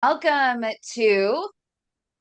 Welcome to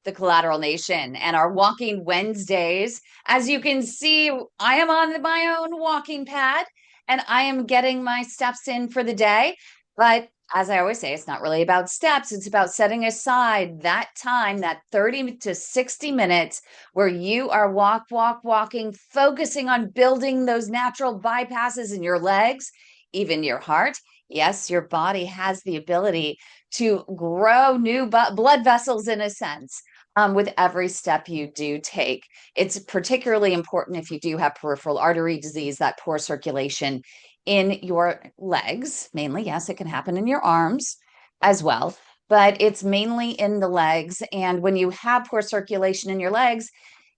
the Collateral Nation and our Walking Wednesdays. As you can see, I am on my own walking pad and I am getting my steps in for the day. But as I always say, it's not really about steps. It's about setting aside that time, that 30 to 60 minutes where you are walking, focusing on building those natural bypasses in your legs, even your heart. Yes, your body has the ability to grow new blood vessels in a sense with every step you do take. It's particularly important if you do have peripheral artery disease, that poor circulation in your legs, mainly. Yes, it can happen in your arms as well, but it's mainly in the legs. And when you have poor circulation in your legs,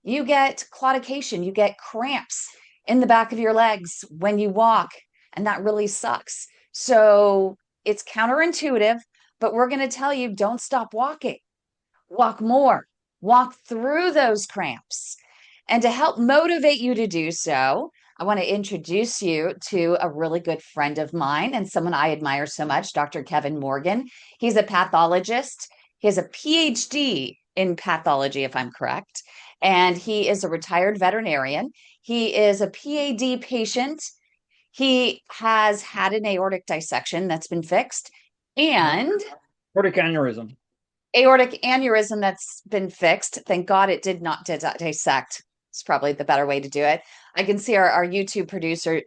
you get claudication, you get cramps in the back of your legs when you walk, and that really sucks. So it's counterintuitive, but we're going to tell you don't stop walking. Walk more, walk through those cramps. And to help motivate you to do so, I want to introduce you to a really good friend of mine and someone I admire so much, Dr. Kevin Morgan. He's a pathologist. He has a PhD in pathology, if I'm correct, and he is a retired veterinarian. He is a PAD patient. He has had an aortic dissection that's been fixed and Aortic aneurysm. aortic aneurysm that's been fixed. Thank God it did not dissect. It's probably the better way to do it. I can see our YouTube producer,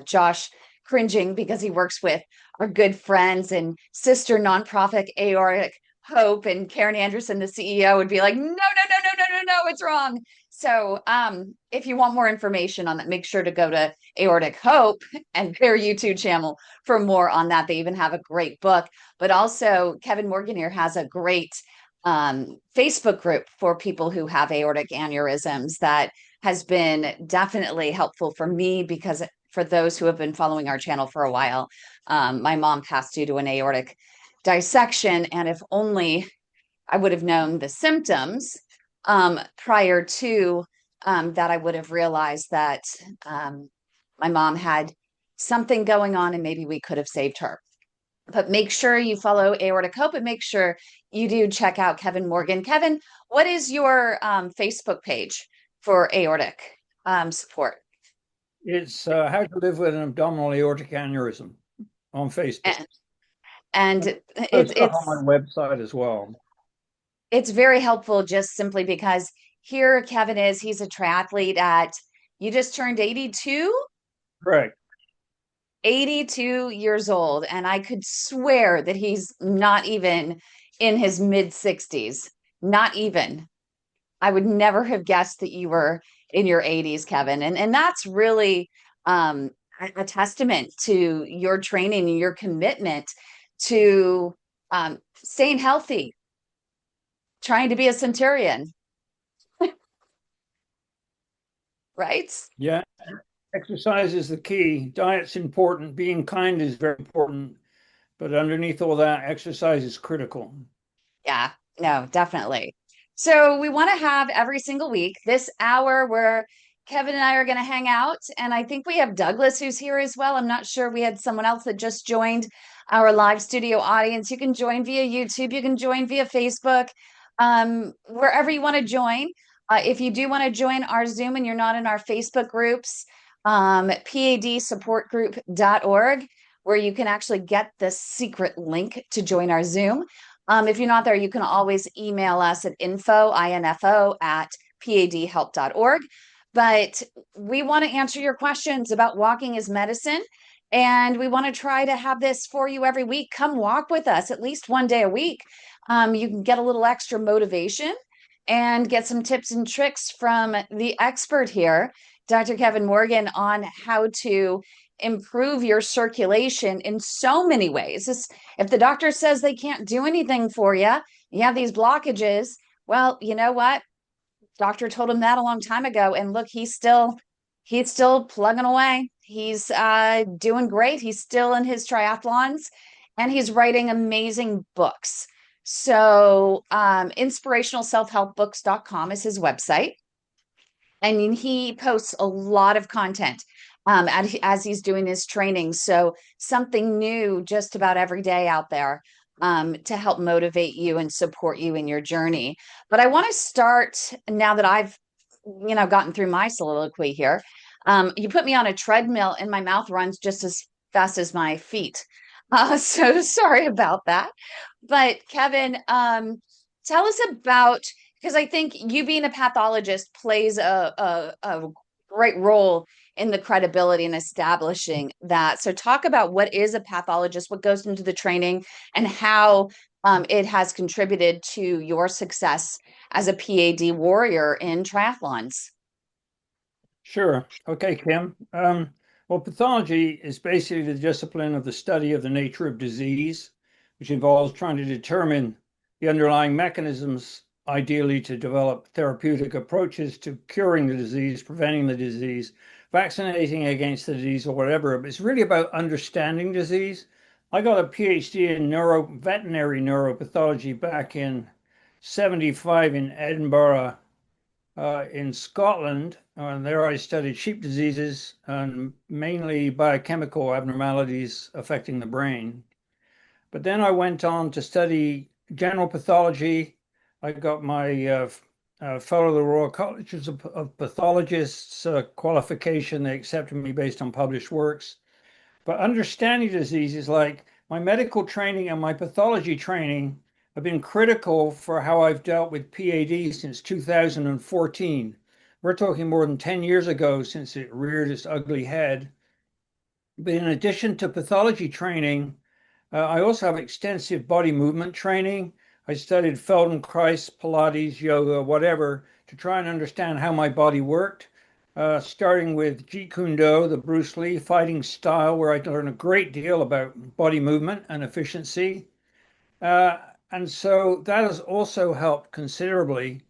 Josh, cringing because he works with our good friends and sister nonprofit Aortic Hope, and Karen Anderson, the CEO, would be like, no, no, no, no, no, no, no, it's wrong. So if you want more information on that, make sure to go to Aortic Hope and their YouTube channel for more on that. They even have a great book, but also Kevin Morgan here has a great Facebook group for people who have aortic aneurysms that has been definitely helpful for me because for those who have been following our channel for a while, my mom passed due to an aortic dissection. And if only I would have known the symptoms prior to that, I would have realized that my mom had something going on and maybe we could have saved her. But make sure you follow Aortic Hope and make sure you do check out Kevin Morgan. Kevin, what is your Facebook page for aortic support? It's how to live with an abdominal aortic aneurysm on Facebook. And, and There's stuff on my website as well. it's very helpful just simply because here Kevin is, he's a triathlete at, you just turned 82? Correct. 82 years old. And I could swear that he's not even in his mid 60s. Not even. I would never have guessed that you were in your 80s, Kevin. And that's really a testament to your training and your commitment to staying healthy, trying to be a centurion, right? Yeah. Exercise is the key. Diet's important. Being kind is very important. But underneath all that, exercise is critical. Yeah, no, definitely. So we want to have every single week this hour where Kevin and I are going to hang out. And I think we have Douglas who's here as well. I'm not sure. We had someone else that just joined our live studio audience. You can join via YouTube, you can join via Facebook, wherever you want to join. If you do want to join our Zoom and you're not in our Facebook groups, padsupportgroup.org, where you can actually get the secret link to join our Zoom. If you're not there, you can always email us at info at padhelp.org. But we want to answer your questions about walking as medicine. And we want to try to have this for you every week. Come walk with us at least one day a week. You can get a little extra motivation and get some tips and tricks from the expert here, Dr. Kevin Morgan, on how to improve your circulation in so many ways. If the doctor says they can't do anything for you, you have these blockages. Well, you know what? Doctor told him that a long time ago, and look, he's still plugging away. He's doing great. He's still in his triathlons, and he's writing amazing books. So, inspirationalselfhelpbooks.com is his website, and he posts a lot of content as he's doing his training. So something new just about every day out there. to help motivate you and support you in your journey. But I want to start now that I've, gotten through my soliloquy here. You put me on a treadmill and my mouth runs just as fast as my feet. So sorry about that. But Kevin, tell us about, because I think you being a pathologist plays a great role in the credibility and establishing that. So talk about what is a pathologist, what goes into the training, and how it has contributed to your success as a PAD warrior in triathlons. Sure. Okay, Kim. Well, pathology is basically the discipline of the study of the nature of disease, which involves trying to determine the underlying mechanisms, ideally to develop therapeutic approaches to curing the disease, preventing the disease, vaccinating against the disease, or whatever. But it's really about understanding disease. I got a PhD in veterinary neuropathology back in 75 in Edinburgh, in Scotland, and there I studied sheep diseases and mainly biochemical abnormalities affecting the brain. But then I went on to study general pathology. I got my Fellow of the Royal Colleges of Pathologists qualification. They accepted me based on published works. But understanding diseases, like my medical training and my pathology training, have been critical for how I've dealt with PAD since 2014. We're talking more than 10 years ago since it reared its ugly head. But in addition to pathology training, I also have extensive body movement training. I studied Feldenkrais, Pilates, yoga, whatever, to try and understand how my body worked, starting with Jeet Kune Do, the Bruce Lee fighting style, where I learned a great deal about body movement and efficiency. Uh, and so that has also helped considerably.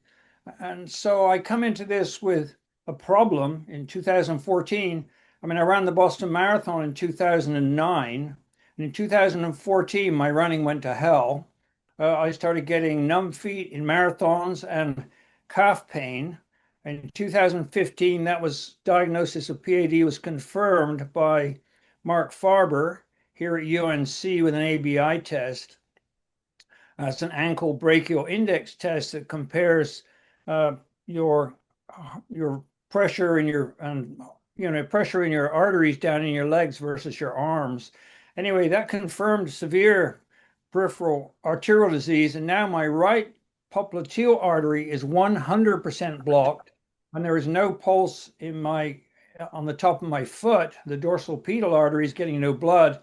And so I come into this with a problem in 2014. I mean, I ran the Boston Marathon in 2009. And in 2014, my running went to hell. I started getting numb feet in marathons and calf pain. In 2015, that was diagnosis of PAD was confirmed by Mark Farber here at UNC with an ABI test. It's an ankle brachial index test that compares uh, your your pressure in your pressure in your arteries down in your legs versus your arms. Anyway, that confirmed severe peripheral arterial disease, and now my right popliteal artery is 100% blocked, and there is no pulse in my on the top of my foot. The dorsal pedal artery is getting no blood,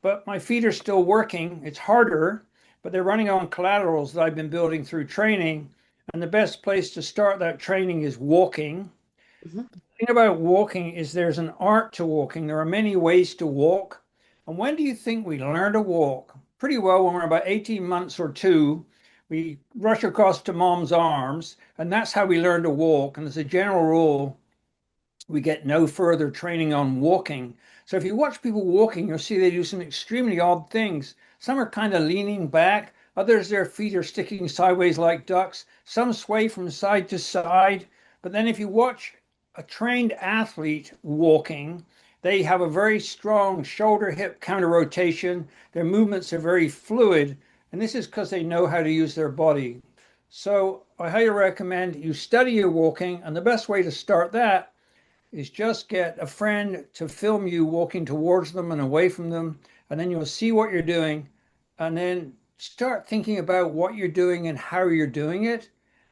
but my feet are still working. It's harder, but they're running on collaterals that I've been building through training. And the best place to start that training is walking. Mhm. The thing about walking is there's an art to walking. There are many ways to walk. And when do you think we learn to walk? Pretty well when we're about 18 months or two. We rush across to mom's arms, and that's how we learn to walk. And as a general rule, we get no further training on walking. So if you watch people walking, you'll see they do some extremely odd things. Some are kind of leaning back, others their feet are sticking sideways like ducks, some sway from side to side. But then if you watch a trained athlete walking, they have a very strong shoulder hip counter rotation. Their movements are very fluid, and this is because they know how to use their body. So I highly recommend you study your walking, and the best way to start that is just get a friend to film you walking towards them and away from them, and then you'll see what you're doing, and then start thinking about what you're doing and how you're doing it.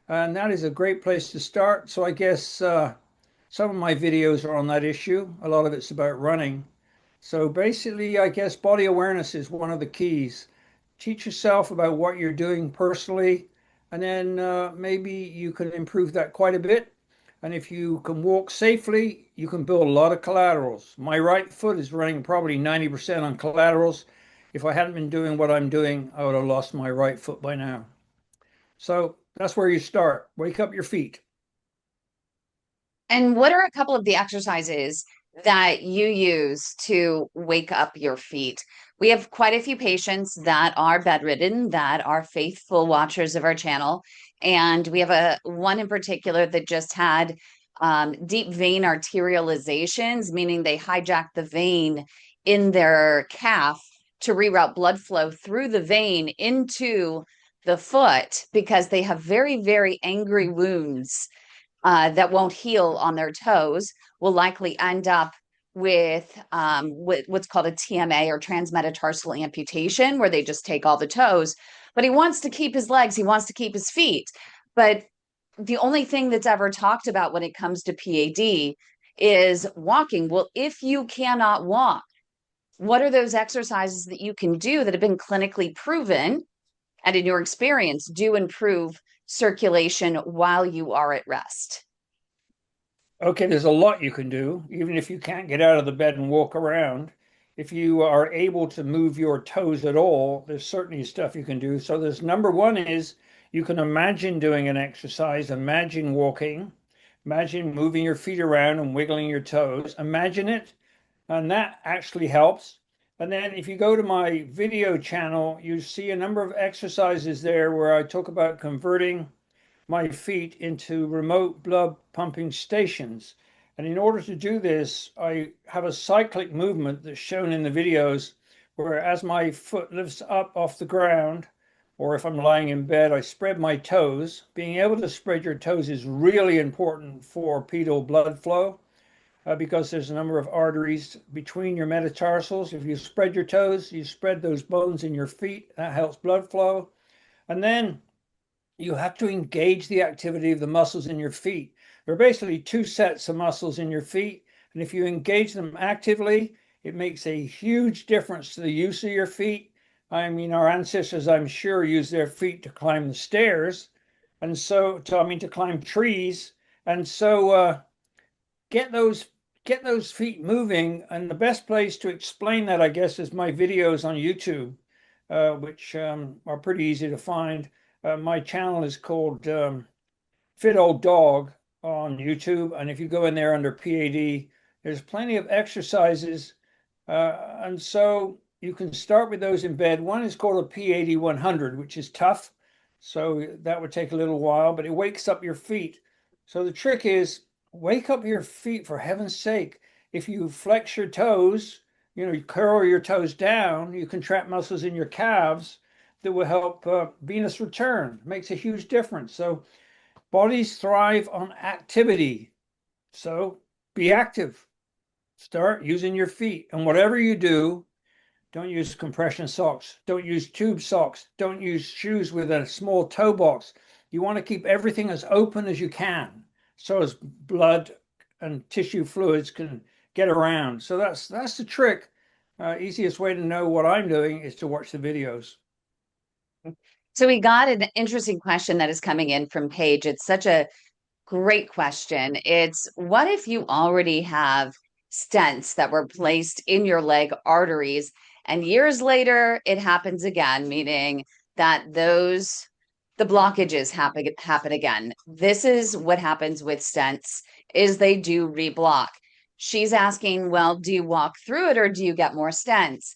And that is a great place to start. So I guess some of my videos are on that issue. A lot of it's about running. So basically, I guess body awareness is one of the keys. Teach yourself about what you're doing personally, and then maybe you can improve that quite a bit. And if you can walk safely, you can build a lot of collaterals. My right foot is running probably 90% on collaterals. If I hadn't been doing what I'm doing, I would have lost my right foot by now. So that's where you start. Wake up your feet. And what are a couple of the exercises that you use to wake up your feet? We have quite a few patients that are bedridden, that are faithful watchers of our channel. And we have a one in particular that just had deep vein arterializations, meaning they hijacked the vein in their calf to reroute blood flow through the vein into the foot because they have very, very angry wounds that won't heal on their toes, will likely end up with what's called a TMA or transmetatarsal amputation, where they just take all the toes. But he wants to keep his legs, he wants to keep his feet. But the only thing that's ever talked about when it comes to PAD is walking. Well, if you cannot walk, what are those exercises that you can do that have been clinically proven and in your experience do improve circulation while you are at rest? Okay, there's a lot you can do, even if you can't get out of the bed and walk around. If you are able to move your toes at all, there's certainly stuff you can do. So there's number one is you can imagine doing an exercise, imagine walking, imagine moving your feet around and wiggling your toes. Imagine it, and that actually helps. And then if you go to my video channel, you see a number of exercises there where I talk about converting my feet into remote blood pumping stations. And in order to do this, I have a cyclic movement that's shown in the videos where as my foot lifts up off the ground, or if I'm lying in bed, I spread my toes. Being able to spread your toes is really important for pedal blood flow because there's a number of arteries between your metatarsals. If you spread your toes, you spread those bones in your feet. That helps blood flow. And then you have to engage the activity of the muscles in your feet. There are basically two sets of muscles in your feet, and if you engage them actively, it makes a huge difference to the use of your feet. I mean, our ancestors, I'm sure, used their feet to climb the stairs, and to climb trees, and so get those feet moving. And the best place to explain that, I guess, is my videos on YouTube, which are pretty easy to find. My channel is called Fit Old Dog on YouTube. And if you go in there under PAD, there's plenty of exercises. And so you can start with those in bed. One is called a PAD 100, which is tough. So that would take a little while, but it wakes up your feet. So the trick is wake up your feet, for heaven's sake. If you flex your toes, you curl your toes down, you contract muscles in your calves that will help venous return. It makes a huge difference. So bodies thrive on activity. So be active. Start using your feet. And whatever you do, don't use compression socks. Don't use tube socks. Don't use shoes with a small toe box. You want to keep everything as open as you can so as blood and tissue fluids can get around. So that's the trick. Easiest way to know what I'm doing is to watch the videos. So we got an interesting question that is coming in from Paige. It's such a great question. It's what if you already have stents that were placed in your leg arteries and years later it happens again, meaning that the blockages happen again. This is what happens with stents is they do reblock. She's asking, well, do you walk through it or do you get more stents?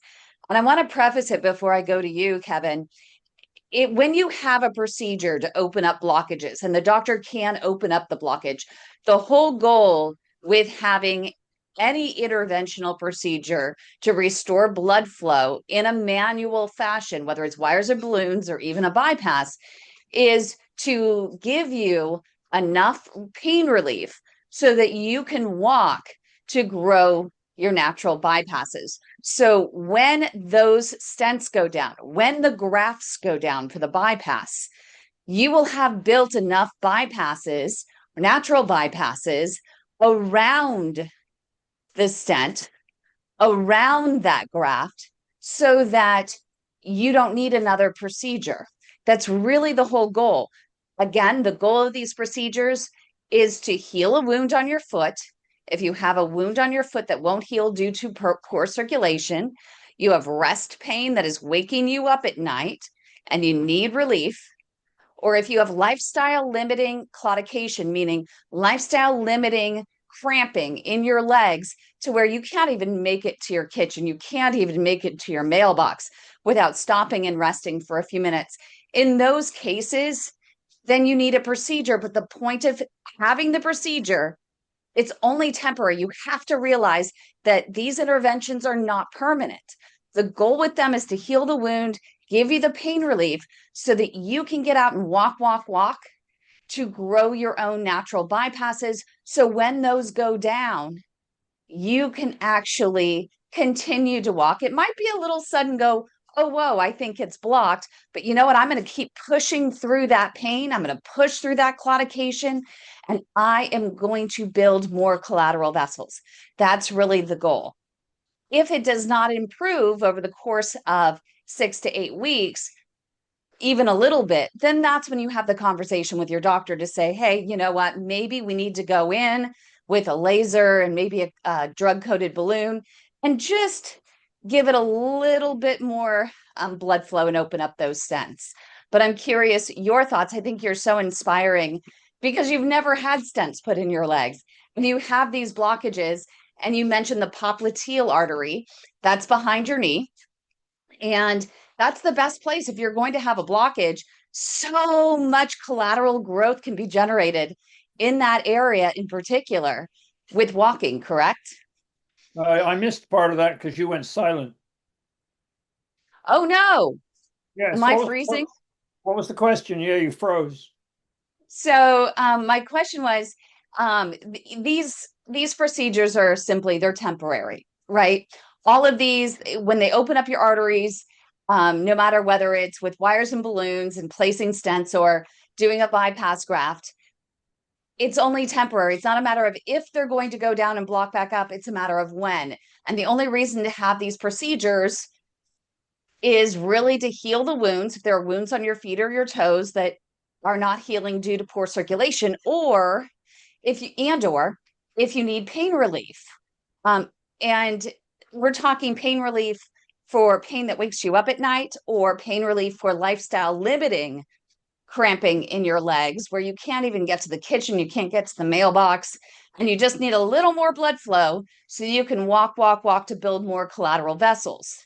And I want to preface it before I go to you, Kevin. When you have a procedure to open up blockages and the doctor can open up the blockage, the whole goal with having any interventional procedure to restore blood flow in a manual fashion, whether it's wires or balloons or even a bypass, is to give you enough pain relief so that you can walk to grow your natural bypasses. So when those stents go down, when the grafts go down for the bypass, you will have built enough bypasses, natural bypasses, around the stent, around that graft, so that you don't need another procedure. That's really the whole goal. Again, the goal of these procedures is to heal a wound on your foot. If you have a wound on your foot that won't heal due to poor circulation, you have rest pain that is waking you up at night and you need relief, or if you have lifestyle limiting claudication, meaning lifestyle limiting cramping in your legs to where you can't even make it to your kitchen, you can't even make it to your mailbox without stopping and resting for a few minutes. In those cases, then you need a procedure. But the point of having the procedure, it's only temporary. You have to realize that these interventions are not permanent. The goal with them is to heal the wound, give you the pain relief so that you can get out and walk, walk, walk to grow your own natural bypasses. So when those go down, you can actually continue to walk. It might be a little sudden go, oh, whoa, I think it's blocked. But you know what? I'm going to keep pushing through that pain. I'm going to push through that claudication, and I am going to build more collateral vessels. That's really the goal. If it does not improve over the course of 6 to 8 weeks, even a little bit, then that's when you have the conversation with your doctor to say, hey, you know what, maybe we need to go in with a laser and maybe a drug-coated balloon and just give it a little bit more blood flow and open up those stents. But I'm curious, your thoughts. I think you're so inspiring because you've never had stents put in your legs. When you have these blockages, and you mentioned the popliteal artery, that's behind your knee. And that's the best place if you're going to have a blockage. So much collateral growth can be generated in that area in particular with walking, correct? I missed part of that because you went silent. Oh no, Yes. am I freezing? What was the question? Yeah, you froze. So my question was, these procedures are simply they're temporary, right? All of these, when they open up your arteries, no matter whether it's with wires and balloons and placing stents or doing a bypass graft, it's only temporary. It's not a matter of if they're going to go down and block back up, it's a matter of when. And the only reason to have these procedures is really to heal the wounds. If there are wounds on your feet or your toes that are not healing due to poor circulation, or if you need pain relief. And we're talking pain relief for pain that wakes you up at night, or pain relief for lifestyle limiting cramping in your legs where you can't even get to the kitchen, you can't get to the mailbox, and you just need a little more blood flow so you can walk, walk, walk to build more collateral vessels.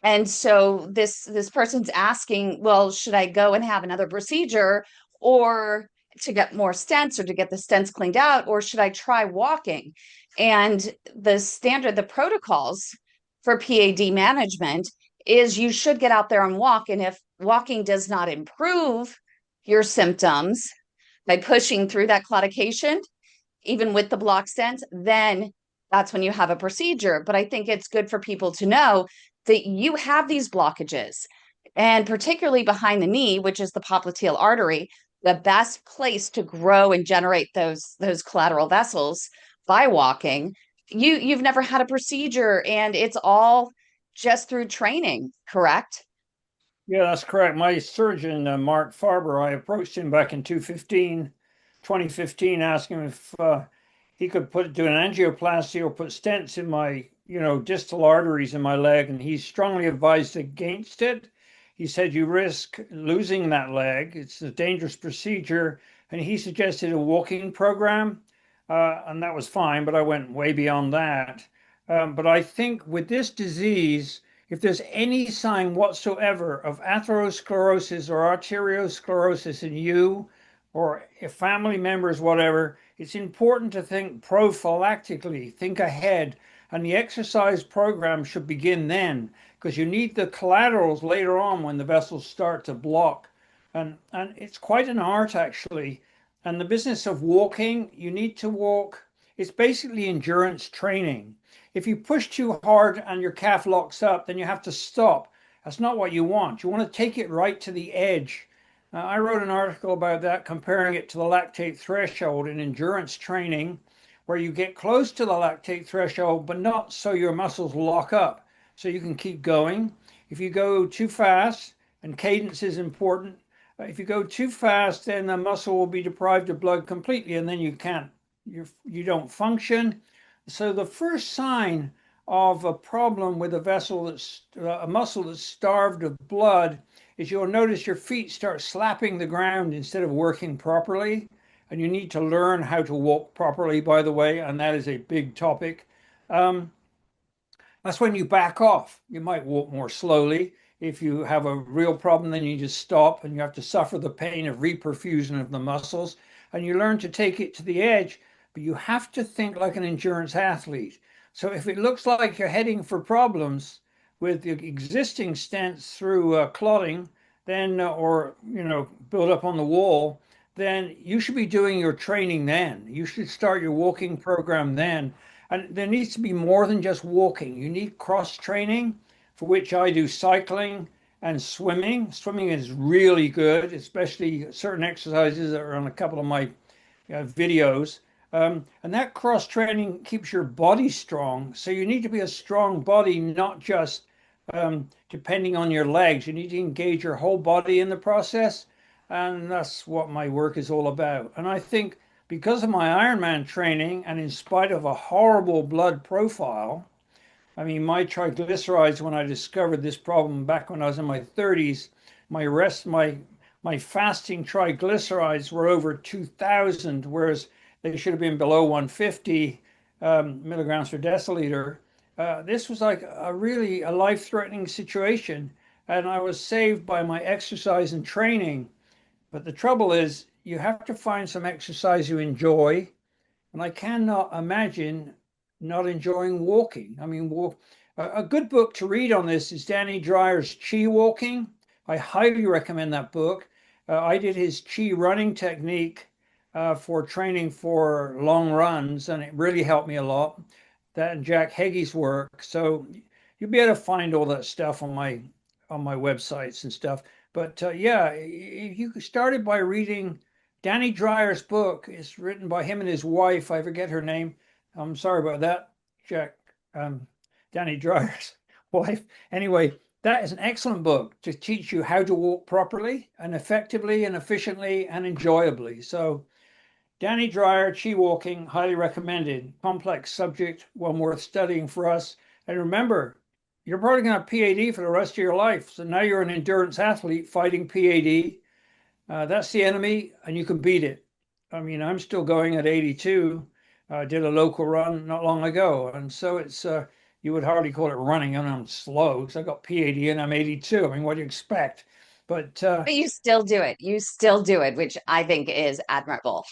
And so this person's asking, well, should I go and have another procedure or to get more stents or to get the stents cleaned out, or should I try walking? And the protocols for PAD management is you should get out there and walk. And if walking does not improve your symptoms by pushing through that claudication, even with the block stents, then that's when you have a procedure. But I think it's good for people to know that you have these blockages, and particularly behind the knee, which is the popliteal artery, the best place to grow and generate those collateral vessels by walking. You've never had a procedure, and it's all just through training, correct? Yeah, that's correct. My surgeon, Mark Farber, I approached him back in 2015, asking him if he could do an angioplasty or put stents in my, distal arteries in my leg, and he strongly advised against it. He said you risk losing that leg. It's a dangerous procedure, and he suggested a walking program, and that was fine, but I went way beyond that. But I think with this disease, if there's any sign whatsoever of atherosclerosis or arteriosclerosis in you or if family members, whatever, it's important to think prophylactically, think ahead. And the exercise program should begin then because you need the collaterals later on when the vessels start to block. And it's quite an art, actually. And the business of walking, you need to walk. It's basically endurance training. If you push too hard and your calf locks up, then you have to stop. That's not what you want. You want to take it right to the edge. I wrote an article about that, comparing it to the lactate threshold in endurance training, where you get close to the lactate threshold, but not so your muscles lock up, so you can keep going. If you go too fast, and cadence is important, if you go too fast, then the muscle will be deprived of blood completely, and then you don't function. So the first sign of a problem with a muscle that's starved of blood is you'll notice your feet start slapping the ground instead of working properly. And you need to learn how to walk properly, by the way, and that is a big topic. Um, that's when you back off. You might walk more slowly. If you have a real problem, then you just stop and you have to suffer the pain of reperfusion of the muscles. And you learn to take it to the edge, but you have to think like an endurance athlete. So if it looks like you're heading for problems, with the existing stents through clotting, then or build up on the wall, then you should be doing your training then. You should start your walking program then. And there needs to be more than just walking. You need cross training, for which I do cycling and swimming. Swimming is really good, especially certain exercises that are on a couple of my videos. And that cross training keeps your body strong. So you need to be a strong body, not just depending on your legs. You need to engage your whole body in the process. And that's what my work is all about. And I think because of my Ironman training, and in spite of a horrible blood profile, I mean, my triglycerides, when I discovered this problem back when I was in my 30s, my fasting triglycerides were over 2,000, whereas they should have been below 150 milligrams per deciliter. This was like a life-threatening situation, and I was saved by my exercise and training. But the trouble is, you have to find some exercise you enjoy, and I cannot imagine not enjoying walking. I mean, a good book to read on this is Danny Dreyer's Chi Walking. I highly recommend that book. I did his Chi running technique for training for long runs, and it really helped me a lot. That and Jack Hagee's work. So you'll be able to find all that stuff on my websites and stuff. But yeah, you started by reading Danny Dreyer's book. It's written by him and his wife. I forget her name. I'm sorry about that, Jack. Danny Dreyer's wife. Anyway, that is an excellent book to teach you how to walk properly and effectively and efficiently and enjoyably. So Danny Dreyer, Chi Walking, highly recommended. Complex subject, one worth studying for us. And remember, you're probably going to have PAD for the rest of your life. So now you're an endurance athlete fighting PAD. That's the enemy, and you can beat it. I mean, I'm still going at 82. I did a local run not long ago, and so it's you would hardly call it running, and I'm slow because I got PAD and I'm 82. I mean, what do you expect? But But you still do it. You still do it, which I think is admirable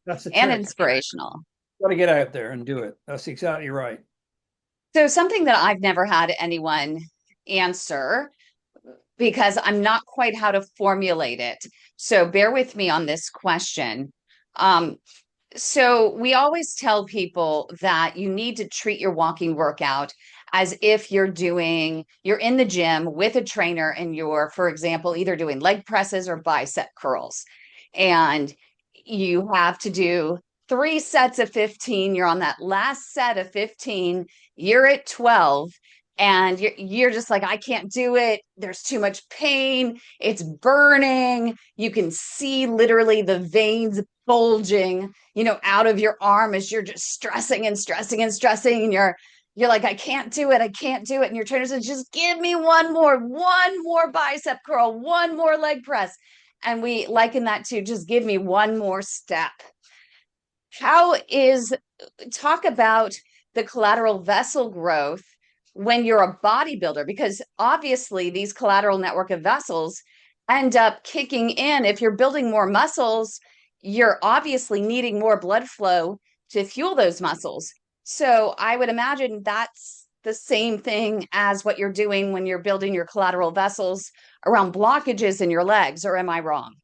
that's the and trick. inspirational. Got to get out there and do it. That's exactly right. So, something that I've never had anyone answer because I'm not quite how to formulate it. So, bear with me on this question. Um, So we always tell people that you need to treat your walking workout as if you're in the gym with a trainer and you're, for example, either doing leg presses or bicep curls. And you have to do 3 sets of 15. You're on that last set of 15. You're at 12 and you're just like, I can't do it. There's too much pain. It's burning. You can see literally the veins bulging, out of your arm as you're just stressing and stressing and stressing. And you're like, I can't do it. I can't do it. And your trainer says, just give me one more bicep curl, one more leg press. And we liken that to just give me one more step. Talk about the collateral vessel growth when you're a bodybuilder, because obviously these collateral network of vessels end up kicking in. If you're building more muscles, you're obviously needing more blood flow to fuel those muscles. So I would imagine that's the same thing as what you're doing when you're building your collateral vessels around blockages in your legs, or am I wrong?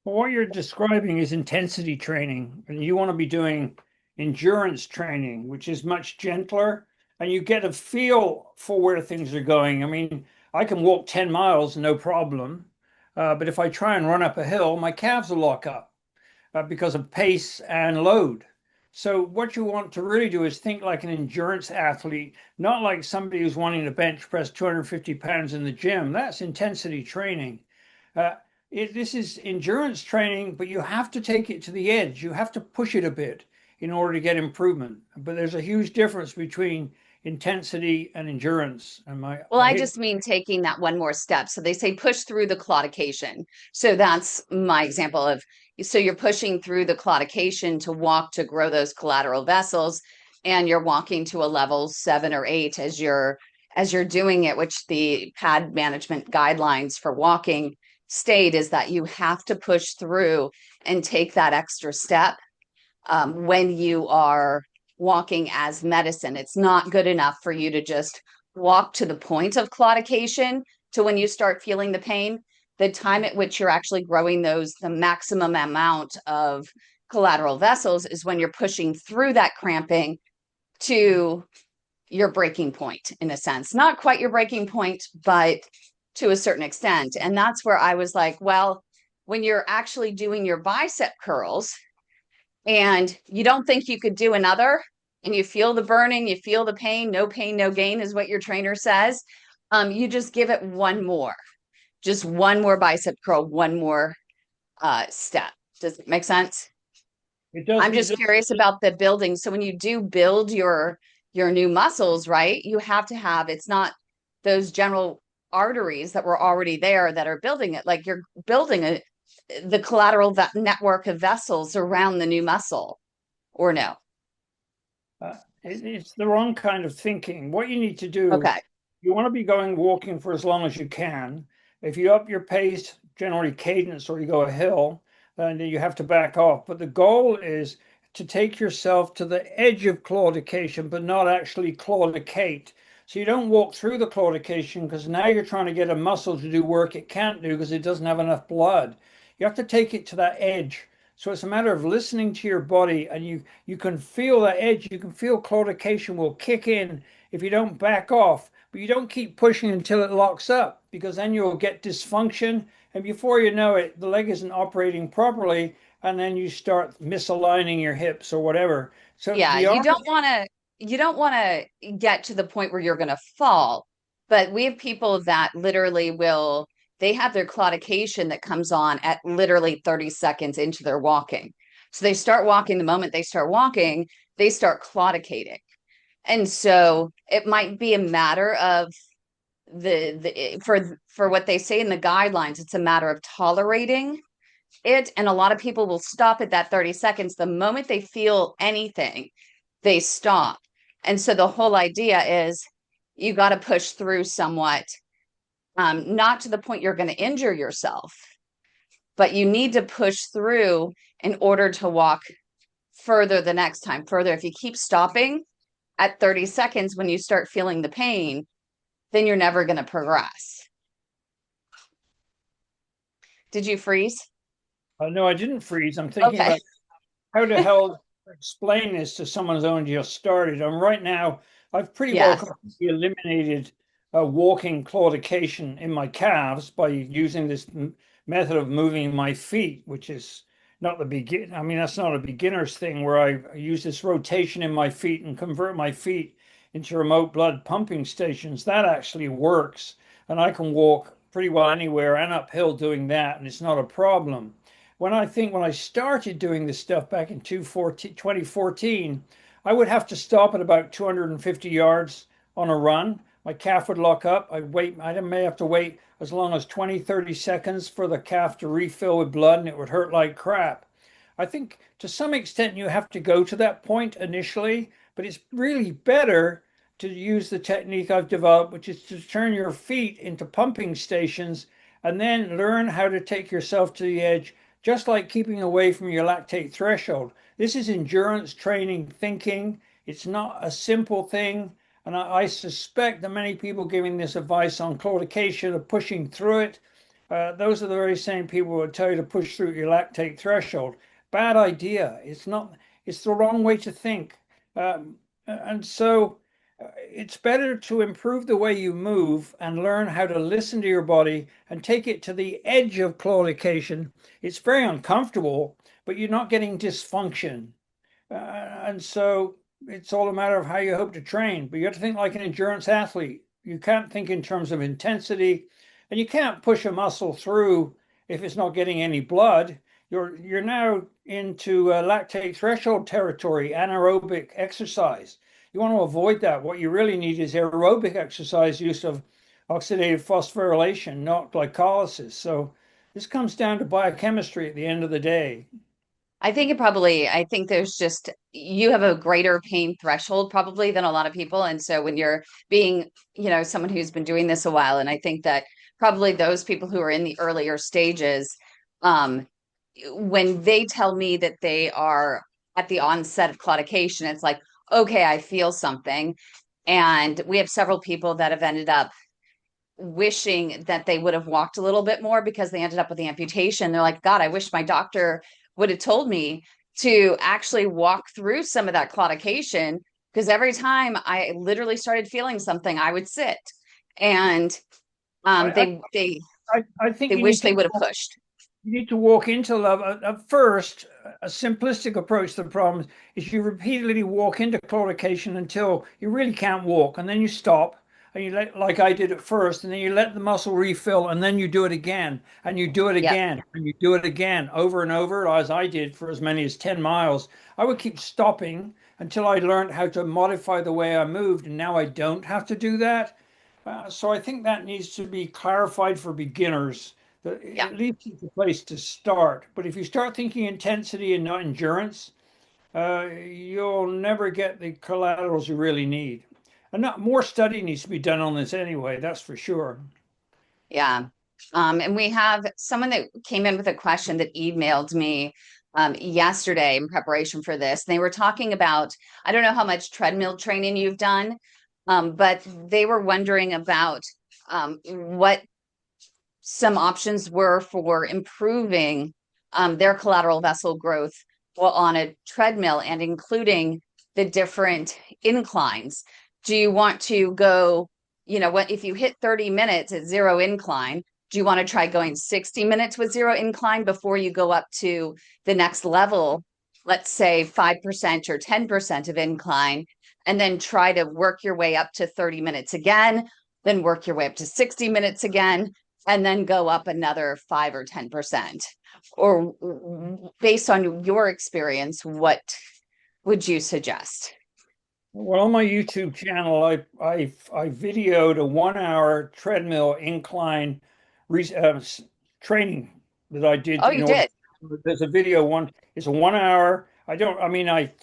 Well, what you're describing is intensity training, and you want to be doing endurance training, which is much gentler, and you get a feel for where things are going. I mean, I can walk 10 miles, no problem. But if I try and run up a hill, my calves will lock up because of pace and load. So what you want to really do is think like an endurance athlete, not like somebody who's wanting to bench press 250 pounds in the gym. That's intensity training. Uh, this is endurance training, but you have to take it to the edge. You have to push it a bit in order to get improvement. But there's a huge difference between intensity and endurance. Well, I just mean taking that one more step. So they say push through the claudication. So that's my example of, so you're pushing through the claudication to walk to grow those collateral vessels, and you're walking to a level 7 or 8 as you're doing it, which the pad management guidelines for walking state is that you have to push through and take that extra step when you are walking as medicine. It's not good enough for you to just walk to the point of claudication to when you start feeling the pain, the time at which you're actually growing the maximum amount of collateral vessels is when you're pushing through that cramping to your breaking point, in a sense. Not quite your breaking point, but to a certain extent. And that's where I was like, well, when you're actually doing your bicep curls and you don't think you could do another, and you feel the burning, you feel the pain, no gain is what your trainer says. You just give it just one more bicep curl, one more step. Does it make sense? It does. I'm just curious about the building. So when you do build your new muscles, right, you have to have, it's not those general arteries that were already there that are building it. Like you're building the collateral network of vessels around the new muscle, or no? It's the wrong kind of thinking. What you need to do, Okay. you want to be going walking for as long as you can. If you up your pace, generally cadence, or you go a hill, then you have to back off. But the goal is to take yourself to the edge of claudication, but not actually claudicate. So you don't walk through the claudication because now you're trying to get a muscle to do work it can't do because it doesn't have enough blood. You have to take it to that edge. So it's a matter of listening to your body, and you can feel that edge. You can feel claudication will kick in if you don't back off, but you don't keep pushing until it locks up, because then you'll get dysfunction. And before you know it, the leg isn't operating properly, and then you start misaligning your hips or whatever. So Yeah, the art, you don't want to get to the point where you're going to fall. But we have people that literally will, they have their claudication that comes on at literally 30 seconds into their walking. So they start walking, the moment they start walking, they start claudicating. And so it might be a matter of for what they say in the guidelines, it's a matter of tolerating it. And a lot of people will stop at that 30 seconds. The moment they feel anything, they stop. And so the whole idea is you got to push through somewhat, not to the point you're going to injure yourself, but you need to push through in order to walk further the next time. Further, if you keep stopping at 30 seconds when you start feeling the pain, then you're never going to progress. Did you freeze? no, I didn't freeze. I'm thinking Okay. about how the hell explain this to someone who's only just started. And right now, I've pretty well Yes. completely eliminated walking claudication in my calves by using this method of moving my feet, which is not the begin. I mean, that's not a beginner's thing where I use this rotation in my feet and convert my feet into remote blood pumping stations. That actually works, and I can walk pretty well anywhere and uphill doing that, and it's not a problem. When I started doing this stuff back in 2014, I would have to stop at about 250 yards on a run. My calf would lock up. I may have to wait as long as 20, 30 seconds for the calf to refill with blood, and it would hurt like crap. I think to some extent you have to go to that point initially, but it's really better to use the technique I've developed, which is to turn your feet into pumping stations and then learn how to take yourself to the edge, just like keeping away from your lactate threshold. This is endurance training thinking. It's not a simple thing. And I suspect that many people giving this advice on claudication are pushing through it. Those are the very same people who will tell you to push through your lactate threshold. Bad idea. It's not, it's the wrong way to think. And so it's better to improve the way you move and learn how to listen to your body and take it to the edge of claudication. It's very uncomfortable, but you're not getting dysfunction. And so it's all a matter of how you hope to train. But you have to think like an endurance athlete. You can't think in terms of intensity, and you can't push a muscle through if it's not getting any blood. You're now into lactate threshold territory, anaerobic exercise. You want to avoid that. What you really need is aerobic exercise, use of oxidative phosphorylation, not glycolysis. So this comes down to biochemistry at the end of the day. I think there's just, you have a greater pain threshold probably than a lot of people. And so when you're being, someone who's been doing this a while, and I think that probably those people who are in the earlier stages, um, when they tell me that they are at the onset of claudication, it's like, okay, I feel something. And we have several people that have ended up wishing that they would have walked a little bit more because they ended up with the amputation. They're like, God, I wish my doctor would have told me to actually walk through some of that claudication, because every time I literally started feeling something, I would sit. And I, I, I think they you wish need they to would have pushed. you need to walk into love. At first, a simplistic approach to the problem is you repeatedly walk into claudication until you really can't walk, and then you stop, and you let, like I did at first, and then you let the muscle refill, and then you do it again, and you do it Yep. again, and you do it again over and over, as I did for as many as 10 miles. I would keep stopping until I learned how to modify the way I moved, and now I don't have to do that. So I think that needs to be clarified for beginners. Yeah. At least it's a place to start. But if you start thinking intensity and not endurance, you'll never get the collaterals you really need. And not more study needs to be done on this anyway, that's for sure. Yeah. And we have someone that came in with a question that emailed me yesterday in preparation for this. They were talking about, I don't know how much treadmill training you've done, but they were wondering about what some options were for improving their collateral vessel growth while on a treadmill, and including the different inclines. Do you want to go, what if you hit 30 minutes at zero incline? Do you want to try going 60 minutes with zero incline before you go up to the next level, let's say 5% or 10% of incline, and then try to work your way up to 30 minutes again, then work your way up to 60 minutes again, and then go up another 5 or 10%? Or based on your experience, what would you suggest? Well, on my YouTube channel, I videoed a 1 hour treadmill incline training that I did Oh, in you order. did. There's a video one. It's a 1 hour. I don't. I mean, I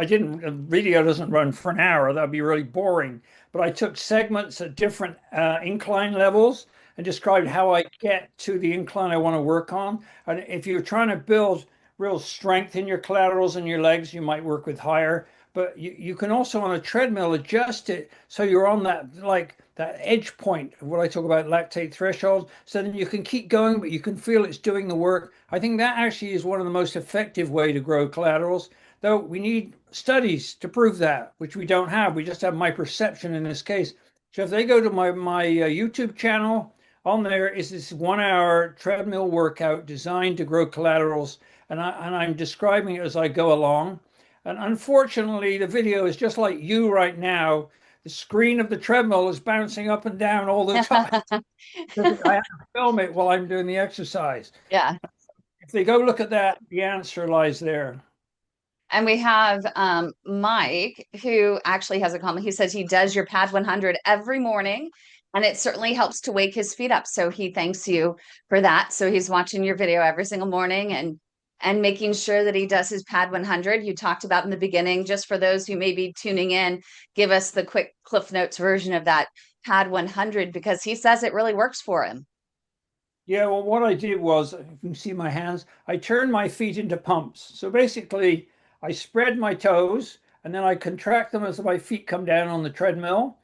didn't. A video doesn't run for an hour. That'd be really boring. But I took segments at different incline levels and described how I get to the incline I want to work on. And if you're trying to build real strength in your collaterals and your legs, you might work with higher, but you can also on a treadmill adjust it so you're on that, like that edge point of what I talk about, lactate threshold, so then you can keep going but you can feel it's doing the work. I think that actually is one of the most effective way to grow collaterals, though we need studies to prove that, which we don't have. We just have my perception in this case. So if they go to my YouTube channel, on there is this 1 hour treadmill workout designed to grow collaterals, and I'm describing it as I go along. And unfortunately, the video is just like you right now. The screen of the treadmill is bouncing up and down all the time. I have to film it while I'm doing the exercise. Yeah. If they go look at that, the answer lies there. And we have Mike, who actually has a comment. He says he does your pad 100 every morning, and it certainly helps to wake his feet up. So he thanks you for that. So he's watching your video every single morning and making sure that he does his pad 100. You talked about in the beginning, just for those who may be tuning in, give us the quick Cliff Notes version of that pad 100, because he says it really works for him. Yeah, well, what I did was, if you can see my hands, I turned my feet into pumps. So basically, I spread my toes and then I contract them as my feet come down on the treadmill.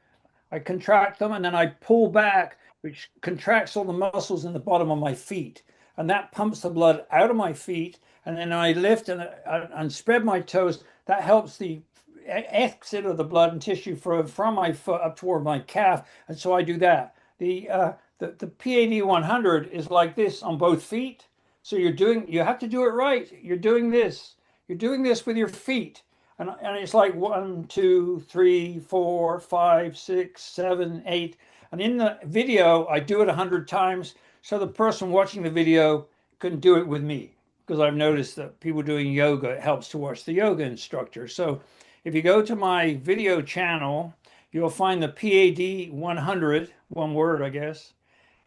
I contract them and then I pull back, which contracts all the muscles in the bottom of my feet. And that pumps the blood out of my feet. And then I lift and spread my toes. That helps the exit of the blood and tissue from my foot up toward my calf. And so I do that. The PAD 100 is like this on both feet. So you have to do it right. You're doing this with your feet. And it's like 1, 2, 3, 4, 5, 6, 7, 8. And in the video, I do it 100 times. So the person watching the video can do it with me. Because I've noticed that people doing yoga, it helps to watch the yoga instructor. So if you go to my video channel, you'll find the PAD 100, one word, I guess,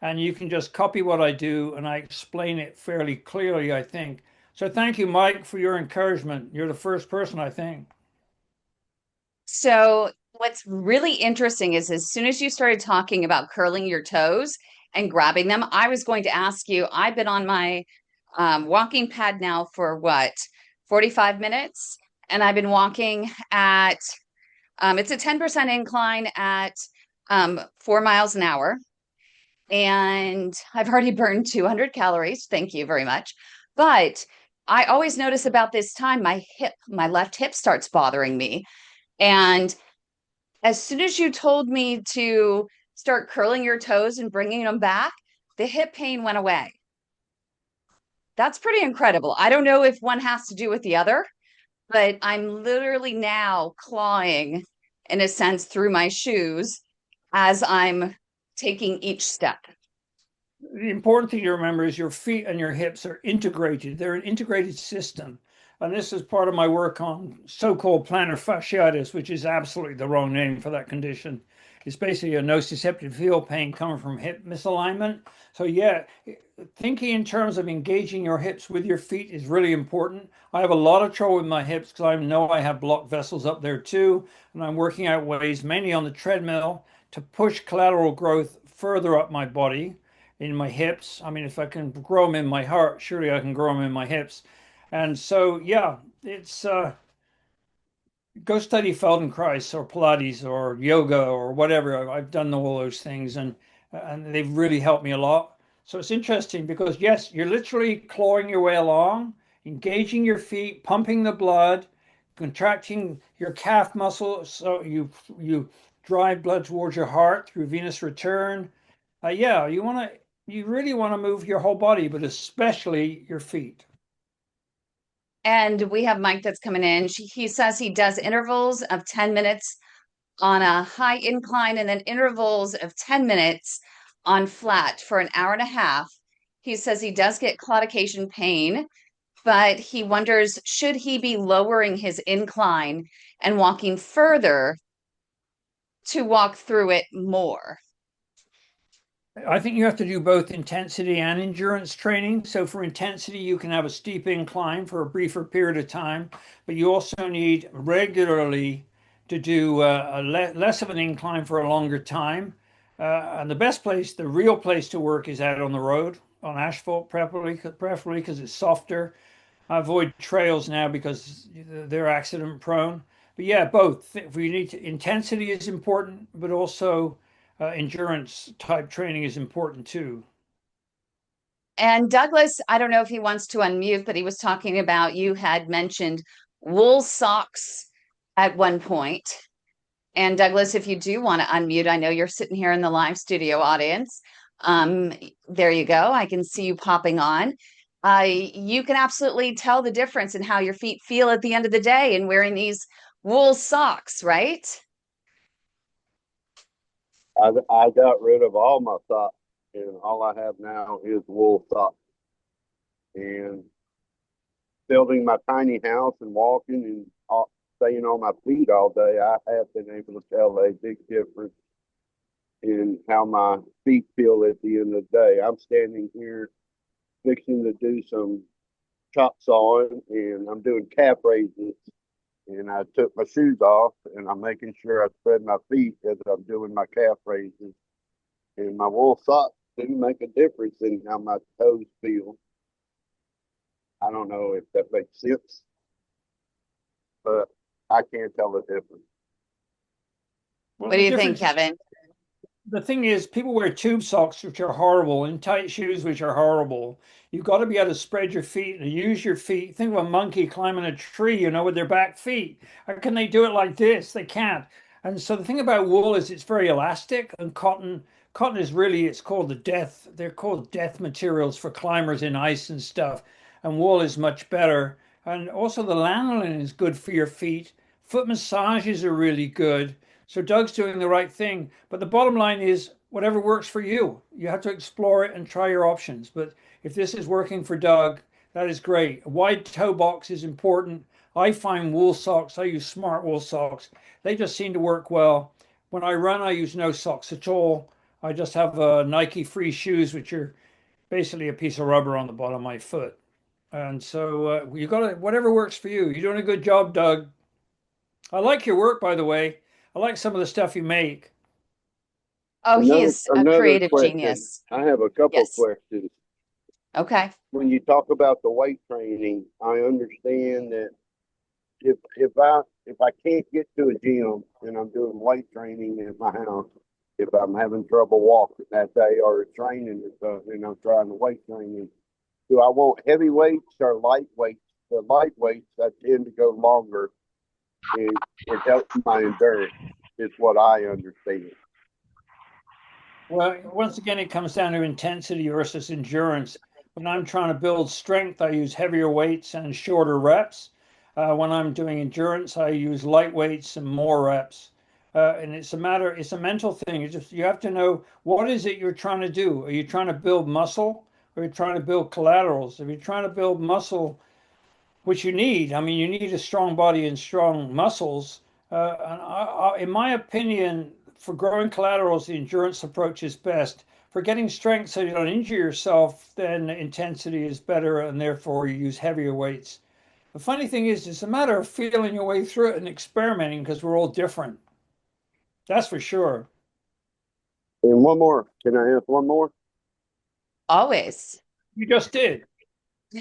and you can just copy what I do and I explain it fairly clearly, I think. So thank you, Mike, for your encouragement. You're the first person, I think. So what's really interesting is as soon as you started talking about curling your toes and grabbing them, I was going to ask you, I've been on my walking pad now for what, 45 minutes? And I've been walking at It's a 10% incline at 4 miles an hour. And I've already burned 200 calories. Thank you very much. But I always notice about this time, my left hip starts bothering me. And as soon as you told me to start curling your toes and bringing them back, the hip pain went away. That's pretty incredible. I don't know if one has to do with the other, but I'm literally now clawing, in a sense, through my shoes as I'm taking each step. The important thing to remember is your feet and your hips are integrated. They're an integrated system. And this is part of my work on so-called plantar fasciitis, which is absolutely the wrong name for that condition. It's basically a nociceptive heel pain coming from hip misalignment. So yeah, thinking in terms of engaging your hips with your feet is really important. I have a lot of trouble with my hips because I know I have blocked vessels up there too. And I'm working out ways, mainly on the treadmill, to push collateral growth further up my body in my hips. I mean, if I can grow them in my heart, surely I can grow them in my hips. And so, yeah, it's go study Feldenkrais or Pilates or yoga or whatever. I've done all those things, and they've really helped me a lot. So it's interesting because yes, you're literally clawing your way along, engaging your feet, pumping the blood, contracting your calf muscle, so you drive blood towards your heart through venous return. Yeah, you really want to move your whole body, but especially your feet. And we have Mike that's coming in. He says he does intervals of 10 minutes on a high incline and then intervals of 10 minutes on flat for an hour and a half. He says he does get claudication pain, but he wonders, should he be lowering his incline and walking further to walk through it more? I think you have to do both intensity and endurance training. So for intensity, you can have a steep incline for a briefer period of time, but you also need regularly to do less of an incline for a longer time. And the best place, the real place to work is out on the road, on asphalt, preferably because it's softer. I avoid trails now because they're accident prone. But yeah, both. We need to, intensity is important, but also endurance type training is important too. And Douglas, I don't know if he wants to unmute, but he was talking about you had mentioned wool socks at one point. And Douglas, if you do want to unmute, I know you're sitting here in the live studio audience. There you go. I can see you popping on. You can absolutely tell the difference in how your feet feel at the end of the day in wearing these wool socks, right? I got rid of all my socks, and all I have now is wool socks. And building my tiny house and walking and staying on my feet all day, I have been able to tell a big difference in how my feet feel at the end of the day. I'm standing here fixing to do some chop sawing, and I'm doing calf raises. And I took my shoes off, and I'm making sure I spread my feet as I'm doing my calf raises. And my wool socks do make a difference in how my toes feel. I don't know if that makes sense, but I can't tell the difference. Well, What do the you think, difference is Kevin? the thing is, people wear tube socks, which are horrible, and tight shoes, which are horrible. You've got to be able to spread your feet and use your feet. Think of a monkey climbing a tree, with their back feet. How can they do it like this? They can't. And so the thing about wool is it's very elastic, and cotton is really, it's called they're called death materials for climbers in ice and stuff. And wool is much better. And also the lanolin is good for your feet. Foot massages are really good. So Doug's doing the right thing. But the bottom line is whatever works for you. You have to explore it and try your options. But if this is working for Doug, that is great. A wide toe box is important. I find wool socks, I use smart wool socks. They just seem to work well. When I run, I use no socks at all. I just have Nike free shoes, which are basically a piece of rubber on the bottom of my foot. And so you got to, whatever works for you. You're doing a good job, Doug. I like your work, by the way. I like some of the stuff you make. Oh, he Another is a another creative question. genius. I have a couple Yes. questions. Okay. When you talk about the weight training, I understand that if I can't get to a gym and I'm doing weight training in my house, if I'm having trouble walking that day or training or something, and I'm trying to weight training, do I want heavy weights or light weights? The light weights I tend to go longer. It helps my endurance. Is what I understand. Well, once again, it comes down to intensity versus endurance. When I'm trying to build strength, I use heavier weights and shorter reps. When I'm doing endurance, I use light weights and more reps. And it's a mental thing. You have to know what is it you're trying to do. Are you trying to build muscle or are you trying to build collaterals? If you're trying to build muscle, which you need. I mean, you need a strong body and strong muscles. In my opinion, for growing collaterals, the endurance approach is best. For getting strength so you don't injure yourself, then intensity is better, and therefore you use heavier weights. The funny thing is, it's a matter of feeling your way through it and experimenting because we're all different. That's for sure. And one more. Can I ask one more? Always. You just did.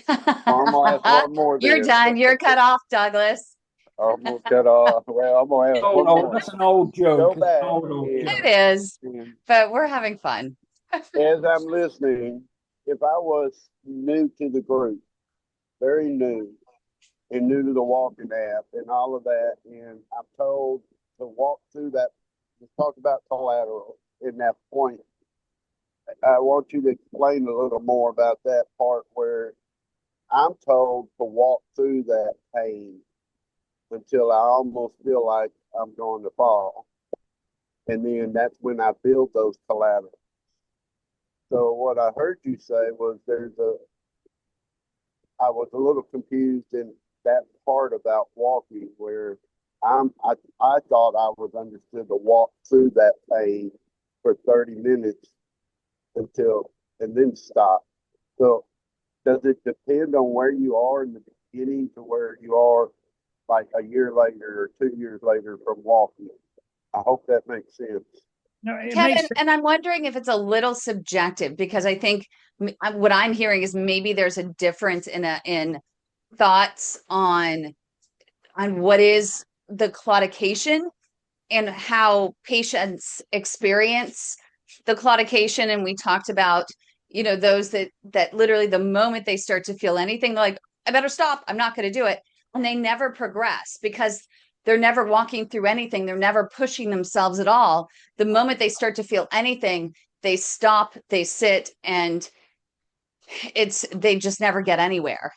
I'm gonna ask one more You're then. done. You're cut off, Douglas. I'm gonna cut off. Well, I'm gonna ask Oh one no, more. that's an old joke. Go It's an back old joke. It is, but we're having fun. as I'm listening. If I was new to the group, very new, and new to the walking app and all of that, and I'm told to walk through that, just talk about collateral in that point. I want you to explain a little more about that part where I'm told to walk through that pain until I almost feel like I'm going to fall. And then that's when I build those collaterals. So what I heard you say was I was a little confused in that part about walking where I thought I was understood to walk through that pain for 30 minutes until and then stop. So does it depend on where you are in the beginning to where you are like a year later or 2 years later from walking? I hope that makes sense. No, it makes Kevin, sense. and I'm wondering if it's a little subjective because I think what I'm hearing is maybe there's a difference in thoughts on what is the claudication and how patients experience the claudication. And we talked about, those that literally the moment they start to feel anything, they're like, I better stop. I'm not going to do it. And they never progress because they're never walking through anything. They're never pushing themselves at all. The moment they start to feel anything, they stop, they sit, and they just never get anywhere.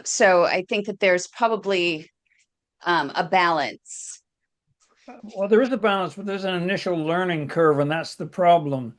So I think that there's probably a balance. Well, there is a balance, but there's an initial learning curve, and that's the problem.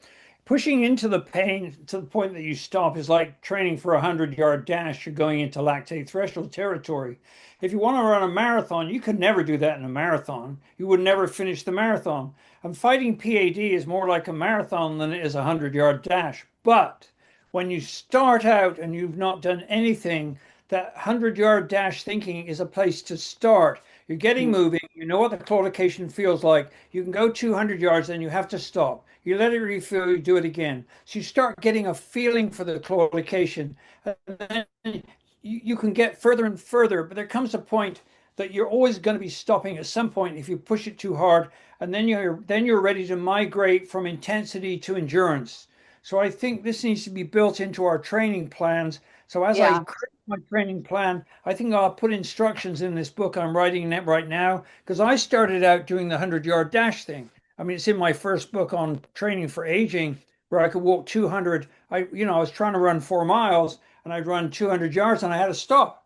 Pushing into the pain to the point that you stop is like training for a 100-yard dash. You're going into lactate threshold territory. If you want to run a marathon, you could never do that in a marathon. You would never finish the marathon. And fighting PAD is more like a marathon than it is a 100-yard dash. But when you start out and you've not done anything, that 100-yard dash thinking is a place to start. You're getting moving. You know what the claudication feels like. You can go 200 yards, then you have to stop. You let it refill, you do it again. So you start getting a feeling for the claudication. And then you can get further and further, but there comes a point that you're always going to be stopping at some point if you push it too hard. And then you're ready to migrate from intensity to endurance. So I think this needs to be built into our training plans. So as I Yeah. create my training plan, I think I'll put instructions in this book I'm writing right now because I started out doing the 100-yard dash thing. I mean, it's in my first book on training for aging where I could walk 200. I was trying to run 4 miles and I'd run 200 yards and I had to stop.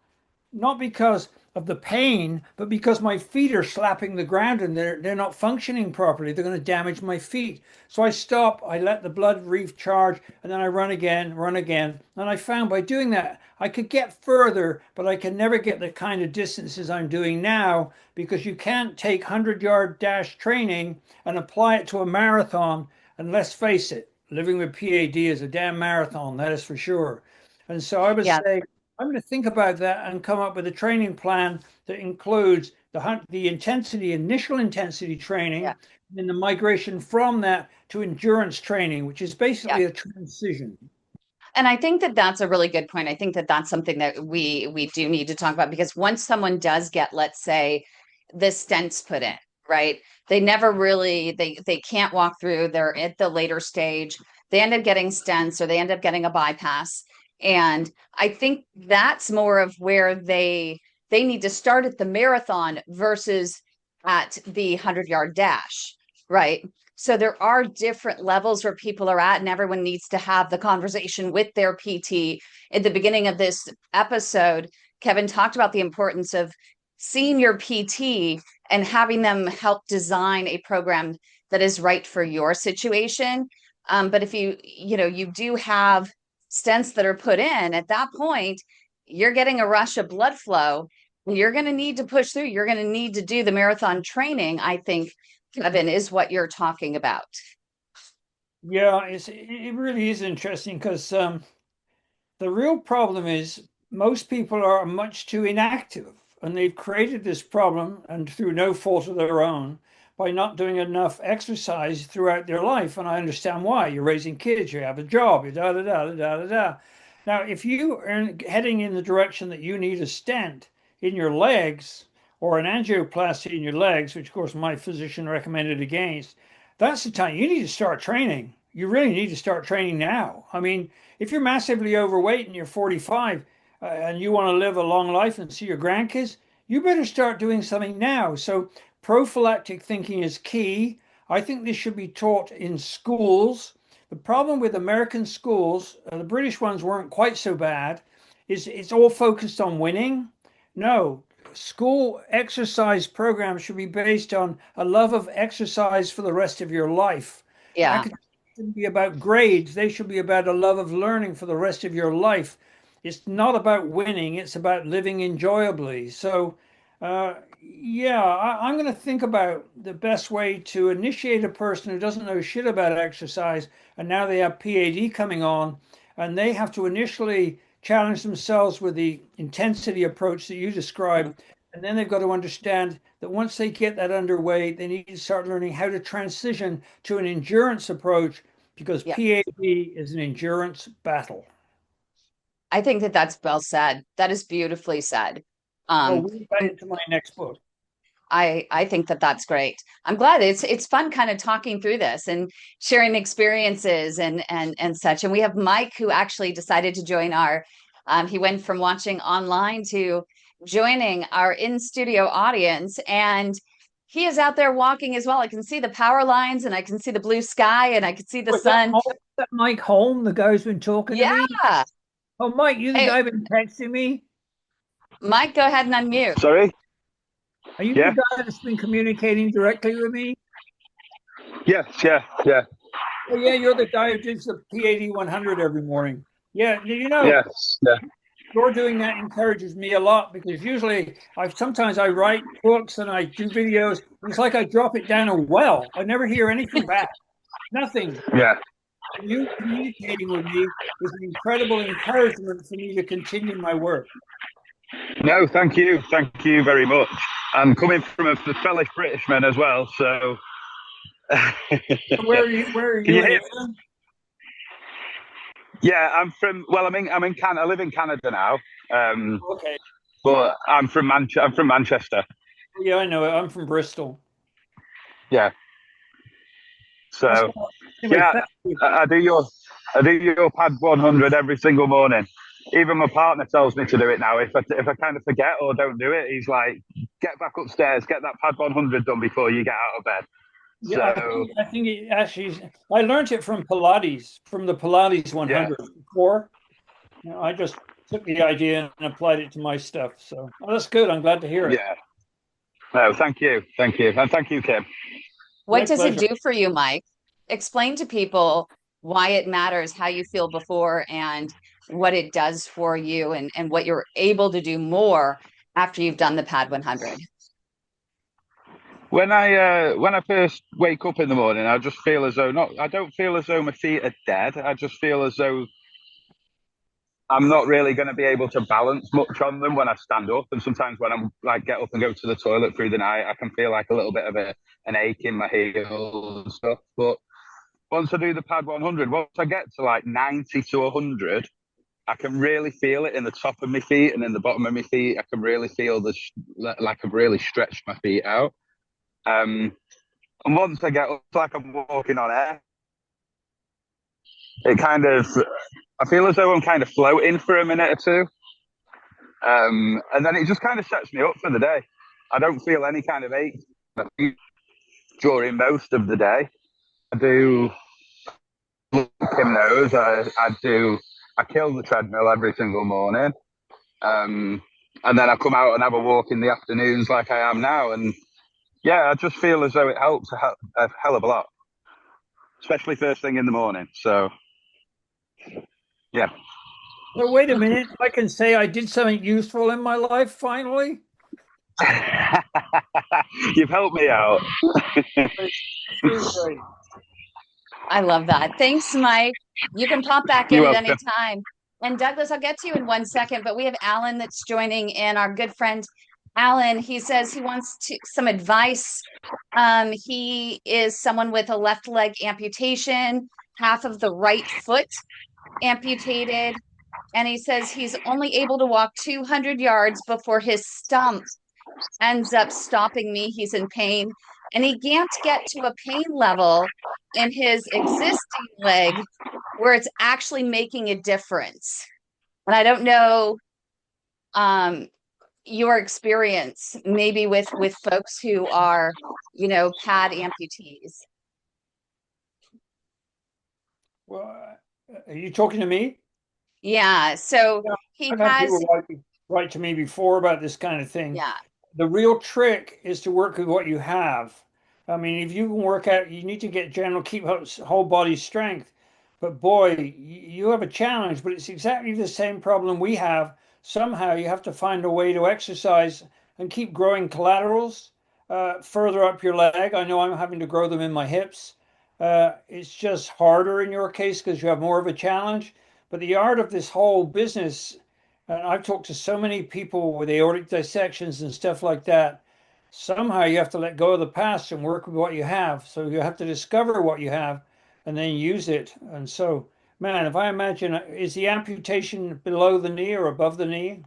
Not because of the pain, but because my feet are slapping the ground and they're not functioning properly. They're going to damage my feet. So I stop, I let the blood recharge, and then I run again, run again. And I found by doing that, I could get further, but I can never get the kind of distances I'm doing now because you can't take 100-yard dash training and apply it to a marathon. And let's face it, living with PAD is a damn marathon, that is for sure. And so I would Yeah. say, I'm going to think about that and come up with a training plan that includes the initial intensity training, Yeah. and the migration from that to endurance training, which is Yeah. basically a transition. And I think that that's a really good point. I think that that's something that we do need to talk about, because once someone does get, let's say, the stents put in, right? They never really they can't walk through. They're at the later stage. They end up getting stents, or they end up getting a bypass. And I think that's more of where they need to start at the marathon versus at the 100-yard dash, right? So there are different levels where people are at, and everyone needs to have the conversation with their PT. At the beginning of this episode, Kevin talked about the importance of seeing your PT and having them help design a program that is right for your situation. But if you do have stents that are put in, at that point, you're getting a rush of blood flow. You're going to need to push through. You're going to need to do the marathon training, I think, Kevin, is what you're talking about. Yeah, it really is interesting because the real problem is most people are much too inactive, and they've created this problem, and through no fault of their own, by not doing enough exercise throughout their life. And I understand why. You're raising kids, you have a job, you da da da da da da da. Now, if you are heading in the direction that you need a stent in your legs or an angioplasty in your legs, which of course my physician recommended against, that's the time you need to start training. You really need to start training now. I mean, if you're massively overweight and you're 45 and you want to live a long life and see your grandkids, you better start doing something now. So prophylactic thinking is key. I think this should be taught in schools. The problem with American schools, the British ones weren't quite so bad, is it's all focused on winning. No, school exercise programs should be based on a love of exercise for the rest of your life. Yeah. Academics shouldn't be about grades. They should be about a love of learning for the rest of your life. It's not about winning. It's about living enjoyably. So, yeah, I'm going to think about the best way to initiate a person who doesn't know shit about exercise, and now they have PAD coming on, and they have to initially challenge themselves with the intensity approach that you described. And then they've got to understand that once they get that underway, they need to start learning how to transition to an endurance approach, because Yeah. PAD is an endurance battle. I think that that's well said. That is beautifully said. Well, Um, we'll get into my next book. I think that that's great. I'm glad it's fun kind of talking through this and sharing experiences and such. And we have Mike, who actually decided to join our. He went from watching online to joining our in studio audience, and he is out there walking as well. I can see the power lines, and I can see the blue sky, and I can see the sun. That Mike Holm, the guy who's been talking to me? Yeah. Oh, Mike, you the Hey, guy been texting me? Mike, go ahead and unmute. Sorry? Are you Yeah. the guy that's been communicating directly with me? Yes, yeah. Oh, yeah, you're the guy who does the PAD 100 every morning. Yeah, Yes, yeah. you're doing that encourages me a lot, because usually sometimes I write books and I do videos. It's like I drop it down a well. I never hear anything back. Nothing. Yeah. You communicating with me is an incredible encouragement for me to continue my work. No, thank you. Thank you very much. I'm coming from a fellow Britishman as well, so. Where are you? Where are Can you? you hear me? Yeah, I'm in Canada. I live in Canada now. Okay. But I'm from Manchester. Yeah, I know it. I'm from Bristol. Yeah. So Anyway, yeah, I do your pad 100 every single morning. Even my partner tells me to do it now. If I kind of forget or don't do it, he's like, "Get back upstairs, get that pad 100 done before you get out of bed." Yeah, So I think it actually, I learned it from Pilates, from the Pilates 100 before. I just took the idea and applied it to my stuff. So that's good. I'm glad to hear it. yeah. No, thank you, and thank you, Kym. What My does it pleasure. do for you, Mike? Explain to people why it matters, how you feel before, and what it does for you, and what you're able to do more after you've done the pad 100. When I first wake up in the morning, I just feel as though I don't feel as though my feet are dead. I just feel as though I'm not really going to be able to balance much on them when I stand up. And sometimes when I'm like get up and go to the toilet through the night, I can feel like a little bit of an ache in my heels and stuff. But once I do the pad 100, once I get to like 90 to 100, I can really feel it in the top of my feet and in the bottom of my feet. I can really feel like I've really stretched my feet out. And once I get up, like I'm walking on air, I feel as though I'm kind of floating for a minute or two. And then it just kind of sets me up for the day. I don't feel any kind of ache during most of the day. I do, Kym knows, I kill the treadmill every single morning. And then I come out and have a walk in the afternoons like I am now. And yeah, I just feel as though it helps a hell of a lot, especially first thing in the morning. So, yeah. So wait a minute, I can say I did something useful in my life finally. You've helped me out. I love that. Thanks, Mike. You can pop back in You're at welcome. any time. And Douglas, I'll get to you in 1 second, but we have Alan that's joining in, our good friend Alan. He says he wants some advice. He is someone with a left leg amputation, half of the right foot amputated. And he says he's only able to walk 200 yards before his stump ends up stopping me. He's in pain. And he can't get to a pain level in his existing leg where it's actually making a difference. And I don't know your experience maybe with folks who are, pad amputees. Well, are you talking to me? Yeah. So he I've had has, people write to me before about this kind of thing. yeah. The real trick is to work with what you have. I mean, if you can work out, you need to get keep whole body strength. But boy, you have a challenge, but it's exactly the same problem we have. Somehow you have to find a way to exercise and keep growing collaterals further up your leg. I know I'm having to grow them in my hips. It's just harder in your case because you have more of a challenge. But the art of this whole business, and I've talked to so many people with aortic dissections and stuff like that. Somehow you have to let go of the past and work with what you have. So you have to discover what you have and then use it. And so, man, if I imagine, is the amputation below the knee or above the knee?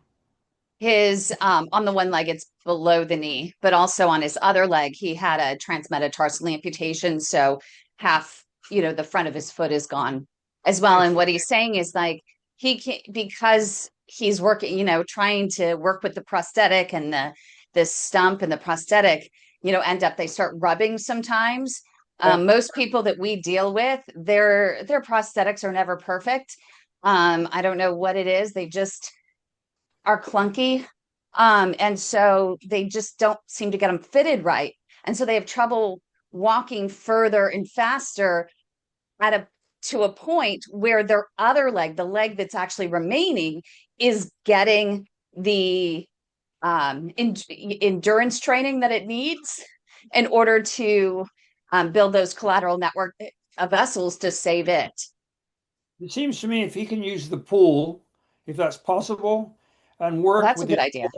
His on the one leg, it's below the knee, but also on his other leg, he had a transmetatarsal amputation. So half, the front of his foot is gone as well. And what he's saying is like he can't, because he's working, trying to work with the prosthetic and the stump and the prosthetic, they start rubbing sometimes. Most people that we deal with, their prosthetics are never perfect. I don't know what it is. They just are clunky. And so they just don't seem to get them fitted right. And so they have trouble walking further and faster to a point where their other leg, the leg that's actually remaining, is getting the endurance training that it needs in order to build those collateral network of vessels to save it. It seems to me if he can use the pool, if that's possible, and work That's a with good it idea.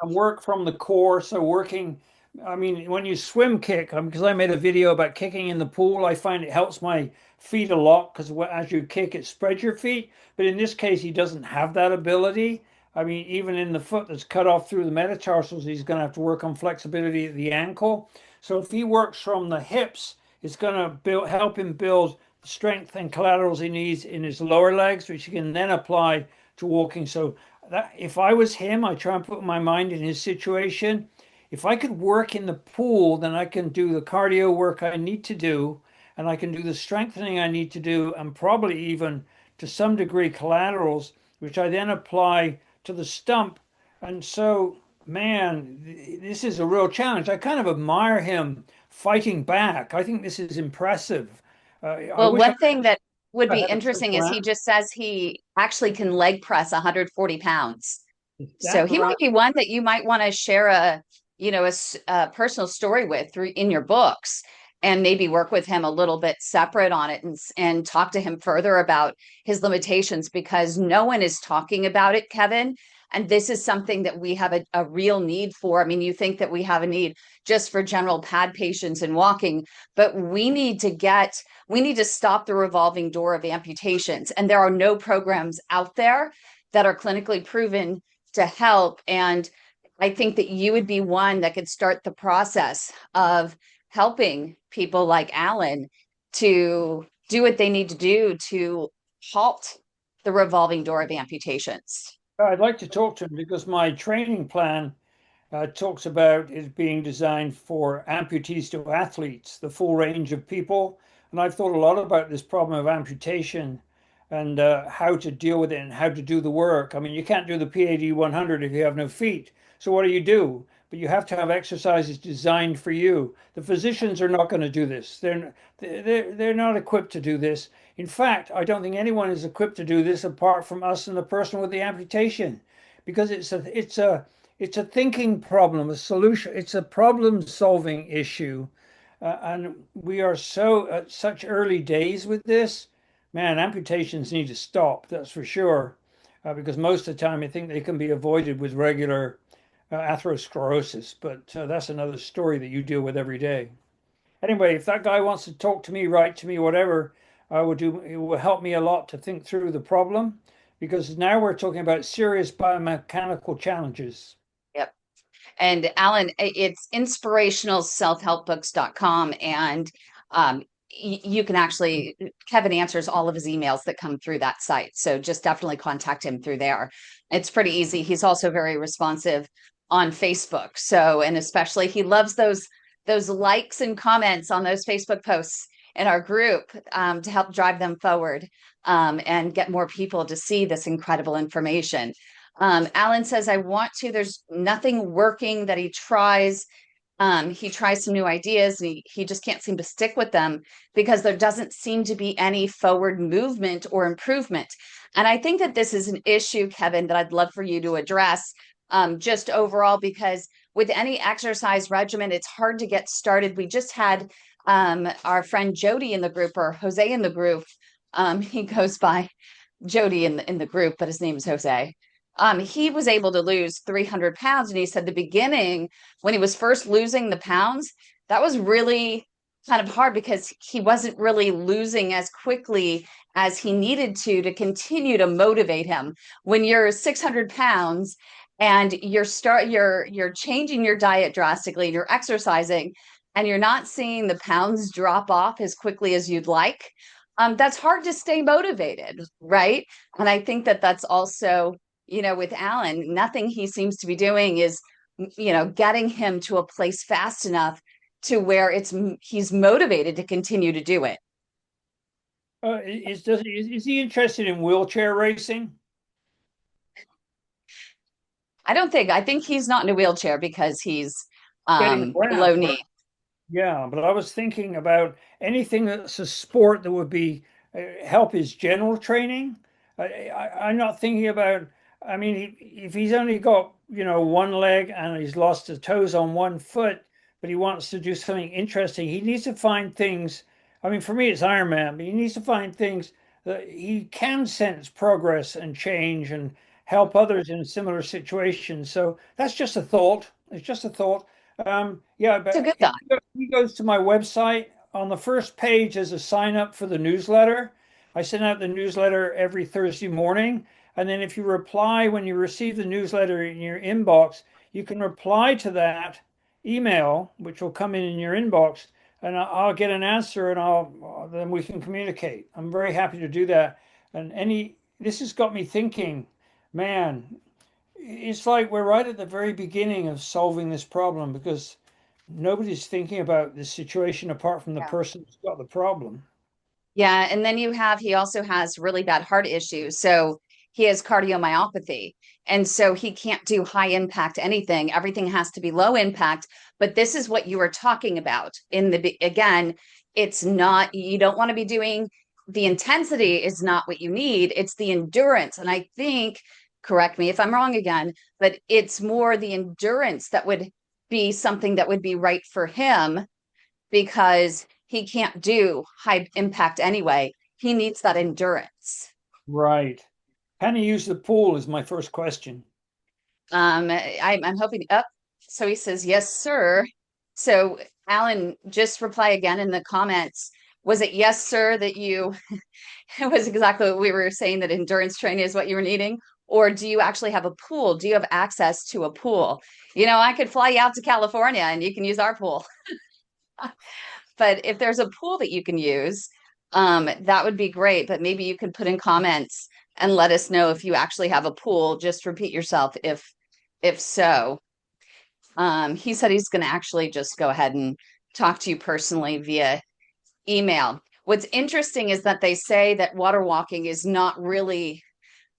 and work from the core. So working, I mean, when you swim kick, because I made a video about kicking in the pool, I find it helps my feet a lot because as you kick, it spreads your feet. But in this case, he doesn't have that ability. I mean, even in the foot that's cut off through the metatarsals, he's going to have to work on flexibility at the ankle. So if he works from the hips, it's going to help him build the strength and collaterals he needs in his lower legs, which he can then apply to walking. So that if I was him, I try and put my mind in his situation. If I could work in the pool, then I can do the cardio work I need to do, and I can do the strengthening I need to do, and probably even to some degree collaterals, which I then apply to the stump. And so, man, this is a real challenge. I kind of admire him fighting back. I think this is impressive. Well, one thing that would I be had a interesting is he plan. just says he actually can leg press 140 pounds. So That he might be one that you might want to share a personal story with through in your books, and maybe work with him a little bit separate on it and talk to him further about his limitations, because no one is talking about it, Kevin. And this is something that we have a real need for. I mean, you think that we have a need just for general pad patients and walking, but we need to stop the revolving door of amputations. And there are no programs out there that are clinically proven to help. And I think that you would be one that could start the process of helping people like Alan to do what they need to do to halt the revolving door of amputations. I'd like to talk to him because my training plan talks about it being designed for amputees to athletes, the full range of people. And I've thought a lot about this problem of amputation and how to deal with it and how to do the work. I mean, you can't do the PAD 100 if you have no feet. So what do? But you have to have exercises designed for you. The physicians are not going to do this. They're not equipped to do this. In fact, I don't think anyone is equipped to do this apart from us and the person with the amputation, because it's a thinking problem, a solution. It's a problem-solving issue, and we are so at such early days with this. Man, amputations need to stop. That's for sure, because most of the time I think they can be avoided with regular atherosclerosis. But that's another story that you deal with every day. Anyway, if that guy wants to talk to me, write to me, whatever, I will do. It will help me a lot to think through the problem, because now we're talking about serious biomechanical challenges. Yep. And Alan, it's inspirationalselfhelpbooks.com. And you can actually, Kevin answers all of his emails that come through that site. So just definitely contact him through there. It's pretty easy. He's also very responsive on Facebook. So, and especially he loves those likes and comments on those Facebook posts in our group to help drive them forward and get more people to see this incredible information. Alan says, there's nothing working that he tries. He tries some new ideas and he just can't seem to stick with them because there doesn't seem to be any forward movement or improvement. And I think that this is an issue, Kevin, that I'd love for you to address just overall, because with any exercise regimen, it's hard to get started. We just had our friend Jody in the group, or Jose in the group. He goes by Jody in the group, but his name is Jose. He was able to lose 300 pounds. And he said the beginning, when he was first losing the pounds, that was really kind of hard because he wasn't really losing as quickly as he needed to continue to motivate him. When you're 600 pounds and you're changing your diet drastically, you're exercising, and you're not seeing the pounds drop off as quickly as you'd like, that's hard to stay motivated, right? And I think that that's also, with Alan, nothing he seems to be doing is, getting him to a place fast enough to where he's motivated to continue to do it. Is he interested in wheelchair racing? I think he's not in a wheelchair because he's low knee. Yeah, but I was thinking about anything that's a sport that would be help his general training. I'm not thinking about, I mean, if he's only got, one leg and he's lost the toes on one foot, but he wants to do something interesting, he needs to find things. I mean, for me, it's Ironman, but he needs to find things that he can sense progress and change and help others in similar situations. So that's just a thought. It's just a thought. Yeah, but It's a good thought. he goes to my website. On the first page, there's a sign up for the newsletter. I send out the newsletter every Thursday morning. And then if you reply when you receive the newsletter in your inbox, you can reply to that email, which will come in your inbox, and I'll get an answer, and then we can communicate. I'm very happy to do that. And this has got me thinking, man, it's like we're right at the very beginning of solving this problem, because nobody's thinking about this situation apart from the person who's got the problem. Yeah. And then he also has really bad heart issues. So he has cardiomyopathy. And so he can't do high impact anything. Everything has to be low impact. But this is what you were talking about again, it's not, you don't want to be doing, the intensity is not what you need. It's the endurance. And I think, correct me if I'm wrong again, but it's more the endurance that would be something that would be right for him, because he can't do high impact anyway. He needs that endurance. Right. Can he use the pool is my first question. I'm hoping up. So he says, yes, sir. So Alan, just reply again in the comments. Was it yes, sir, that you, it was exactly what we were saying, that endurance training is what you were needing? Or do you actually have a pool? Do you have access to a pool? You know, I could fly you out to California and you can use our pool. But if there's a pool that you can use, that would be great. But maybe you could put in comments and let us know if you actually have a pool. Just repeat yourself if so. He said he's going to actually just go ahead and talk to you personally via email. What's interesting is that they say that water walking is not really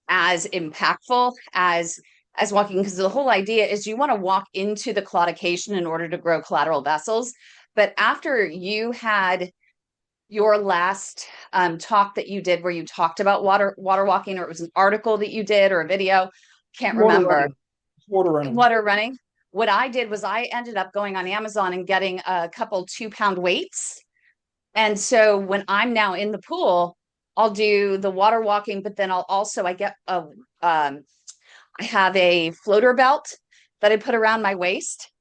as impactful as walking, because the whole idea is you want to walk into the claudication in order to grow collateral vessels. But after you had your last talk that you did where you talked about water walking, or it was an article that you did or a video, can't remember. Water running. Water running. What I did was I ended up going on Amazon and getting a couple 2-pound weights. And so when I'm now in the pool, I'll do the water walking, but then I'll also, I have a floater belt that I put around my waist,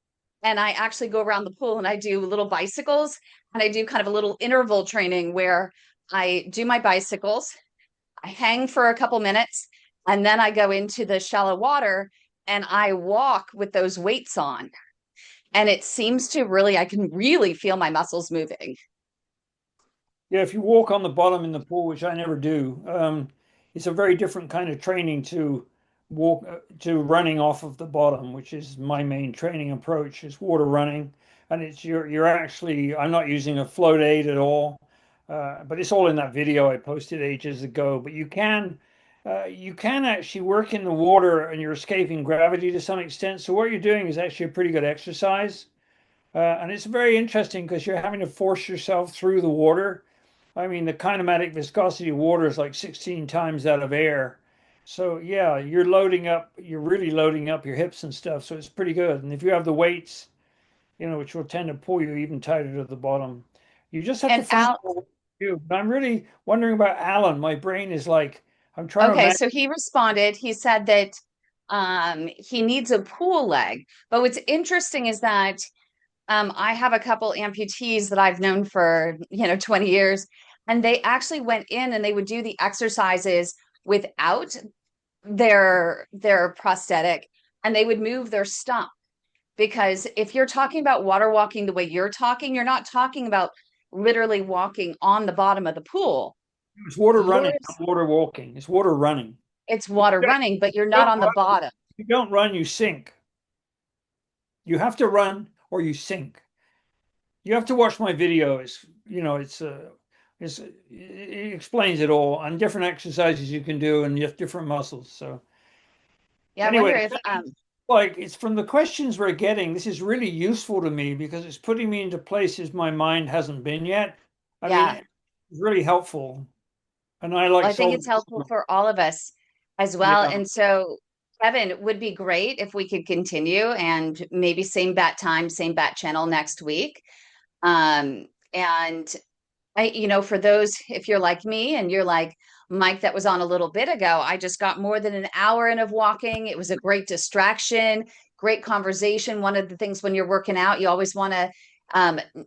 and I actually go around the pool and I do little bicycles, and I do kind of a little interval training where I do my bicycles, I hang for a couple minutes, and then I go into the shallow water and I walk with those weights on. And it seems to really, I can really feel my muscles moving. Yeah, if you walk on the bottom in the pool, which I never do, it's a very different kind of training to walk to running off of the bottom, which is my main training approach, is water running. And it's you're actually, I'm not using a float aid at all, but it's all in that video I posted ages ago. But you can actually work in the water and you're escaping gravity to some extent. So what you're doing is actually a pretty good exercise. And it's very interesting because you're having to force yourself through the water. I mean, the kinematic viscosity of water is like 16 times that of air. So yeah, you're really loading up your hips and stuff. So it's pretty good. And if you have the weights, which will tend to pull you even tighter to the bottom, you just have to find what to do. But I'm really wondering about Alan. My brain is like, I'm trying to imagine. So he responded, he said that he needs a pool leg. But what's interesting is that I have a couple amputees that I've known for 20 years, and they actually went in and they would do the exercises without their prosthetic, and they would move their stump. Because if you're talking about water walking the way you're talking, you're not talking about literally walking on the bottom of the pool. It's water running, not water walking. It's water running. It's water running, but you're not on the bottom. If you don't run, you sink. You have to run or you sink. You have to watch my video. It explains it all, on different exercises you can do and just different muscles. So yeah, anyway, I wonder if it's from the questions we're getting, this is really useful to me because it's putting me into places my mind hasn't been yet. I mean, it's really helpful. And I think it's helpful for all of us as well. Yeah. And so, Kevin, it would be great if we could continue, and maybe same bat time, same bat channel next week. And for those, if you're like me and you're like Mike that was on a little bit ago, I just got more than an hour in of walking. It was a great distraction, great conversation. One of the things when you're working out, you always want to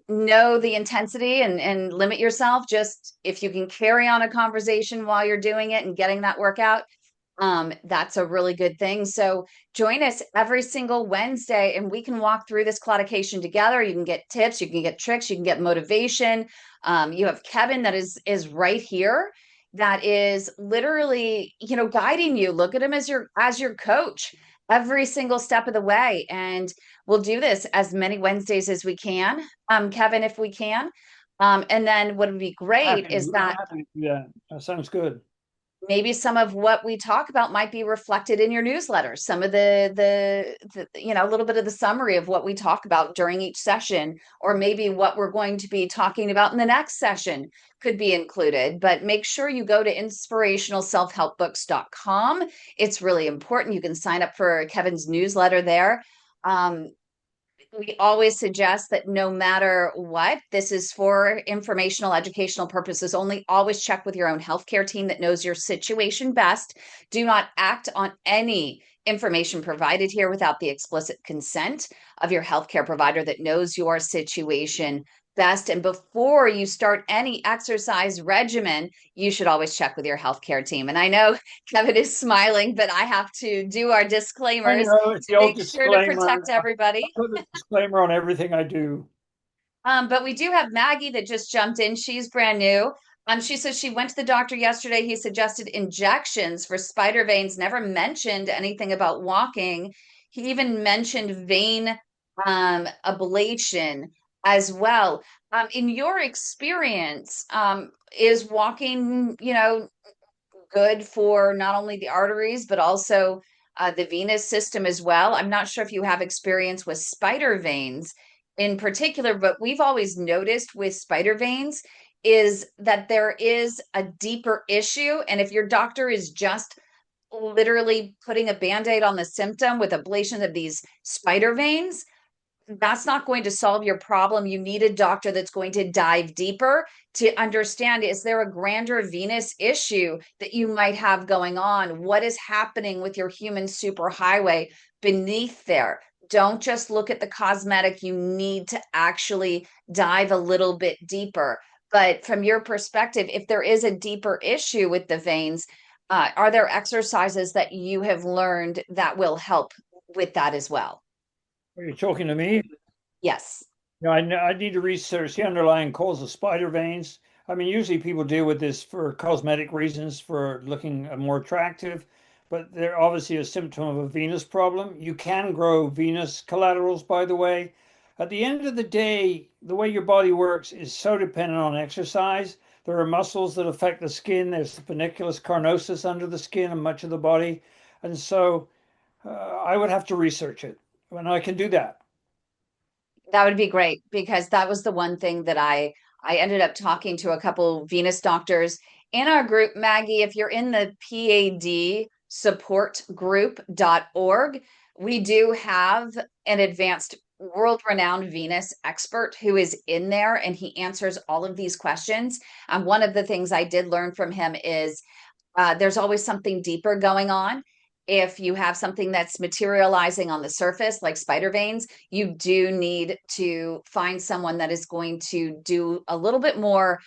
know the intensity and limit yourself. Just if you can carry on a conversation while you're doing it and getting that workout, that's a really good thing. So join us every single Wednesday and we can walk through this claudication together. You can get tips, you can get tricks, you can get motivation. You have Kevin that is right here, that is literally, guiding you. Look at him as your coach every single step of the way. And we'll do this as many Wednesdays as we can, Kevin, if we can. And then what would be great is that sounds good. Maybe some of what we talk about might be reflected in your newsletter. Some of the a little bit of the summary of what we talk about during each session, or maybe what we're going to be talking about in the next session could be included. But make sure you go to inspirationalselfhelpbooks.com. It's really important. You can sign up for Kevin's newsletter there. We always suggest that no matter what, this is for informational, educational purposes only. Always check with your own healthcare team that knows your situation best. Do not act on any information provided here without the explicit consent of your healthcare provider that knows your situation best. And before you start any exercise regimen, you should always check with your healthcare team. And I know Kevin is smiling, but I have to do our disclaimers it's to the old make sure to disclaimer. protect everybody. I put a disclaimer on everything I do. But we do have Maggie that just jumped in. She's brand new. She says she went to the doctor yesterday. He suggested injections for spider veins, never mentioned anything about walking. He even mentioned vein ablation as well. In your experience, is walking, good for not only the arteries, but also the venous system as well? I'm not sure if you have experience with spider veins in particular, but we've always noticed with spider veins is that there is a deeper issue. And if your doctor is just literally putting a band-aid on the symptom with ablation of these spider veins, that's not going to solve your problem. You need a doctor that's going to dive deeper to understand, is there a grander venous issue that you might have going on? What is happening with your human superhighway beneath there? Don't just look at the cosmetic. You need to actually dive a little bit deeper. But from your perspective, if there is a deeper issue with the veins, are there exercises that you have learned that will help with that as well? Are you talking to me? Yes. I need to research the underlying cause of spider veins. I mean, usually people deal with this for cosmetic reasons, for looking more attractive, but they're obviously a symptom of a venous problem. You can grow venous collaterals, by the way. At the end of the day, the way your body works is so dependent on exercise. There are muscles that affect the skin. There's the panniculus carnosus under the skin and much of the body. And so I would have to research it. And I can do that. That would be great, because that was the one thing that I ended up talking to a couple venous doctors in our group. Maggie, if you're in the PAD supportgroup.org, we do have an advanced world-renowned venous expert who is in there, and he answers all of these questions. And one of the things I did learn from him is there's always something deeper going on. If you have something that's materializing on the surface, like spider veins, you do need to find someone that is going to do a little bit more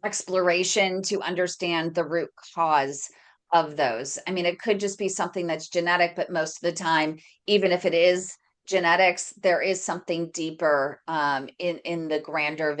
exploration to understand the root cause of those. I mean, it could just be something that's genetic, but most of the time, even if it is genetics, there is something deeper in the grander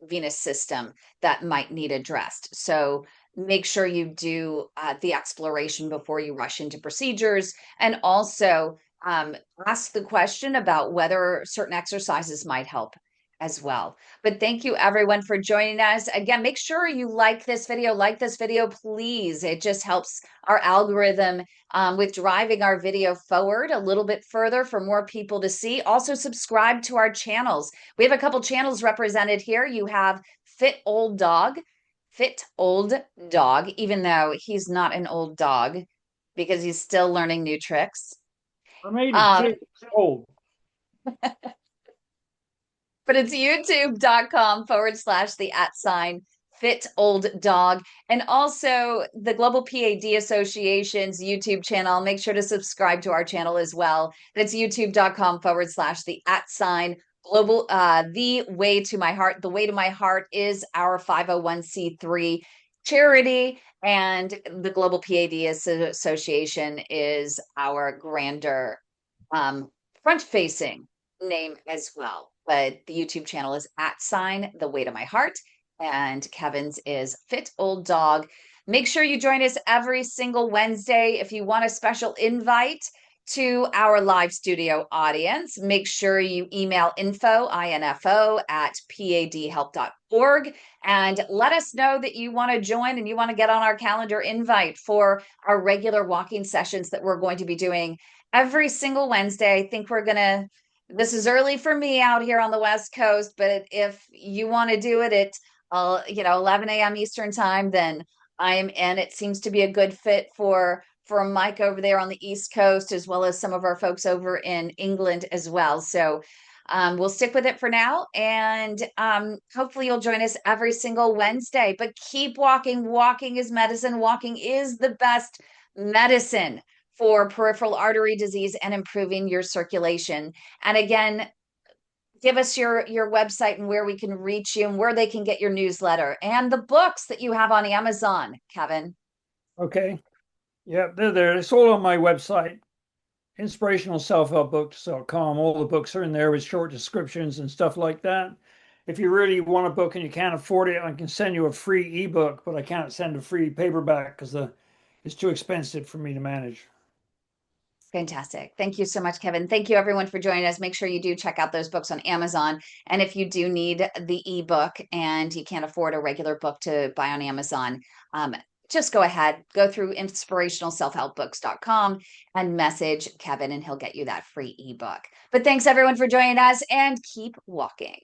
venous system that might need addressed. So make sure you do the exploration before you rush into procedures, and also ask the question about whether certain exercises might help as well. But thank you everyone for joining us. Again, make sure you like this video, please. It just helps our algorithm with driving our video forward a little bit further for more people to see. Also subscribe to our channels. We have a couple channels represented here. You have Fit Old Dog, even though he's not an old dog because he's still learning new tricks. I'm 82 old. But it's youtube.com/the @fit old dog. And also the Global PAD Association's YouTube channel. Make sure to subscribe to our channel as well. That's youtube.com/the @global the way to my heart. The way to my heart is our 501c3 charity, and the Global PAD Association is our grander front facing name as well. But the YouTube channel is @the way to my heart, and Kevin's is Fit Old Dog. Make sure you join us every single Wednesday. If you want a special invite to our live studio audience, make sure you email info @padhelp.org and let us know that you want to join and you want to get on our calendar invite for our regular walking sessions that we're going to be doing every single Wednesday. I think this is early for me out here on the West Coast, but if you want to do it at 11 a.m. Eastern time, then I am in. It seems to be a good fit for Mike over there on the East Coast, as well as some of our folks over in England as well. So we'll stick with it for now, and hopefully you'll join us every single Wednesday. But keep walking. Walking is medicine. Walking is the best medicine for peripheral artery disease and improving your circulation. And again, give us your website and where we can reach you and where they can get your newsletter and the books that you have on Amazon, Kevin. Okay. Yeah, they're there. It's all on my website, inspirationalselfhelpbooks.com. All the books are in there with short descriptions and stuff like that. If you really want a book and you can't afford it, I can send you a free ebook, but I can't send a free paperback because it's too expensive for me to manage. Fantastic. Thank you so much, Kevin. Thank you, everyone, for joining us. Make sure you do check out those books on Amazon. And if you do need the ebook and you can't afford a regular book to buy on Amazon, just go ahead, go through inspirationalselfhelpbooks.com and message Kevin, and he'll get you that free ebook. But thanks, everyone, for joining us, and keep walking.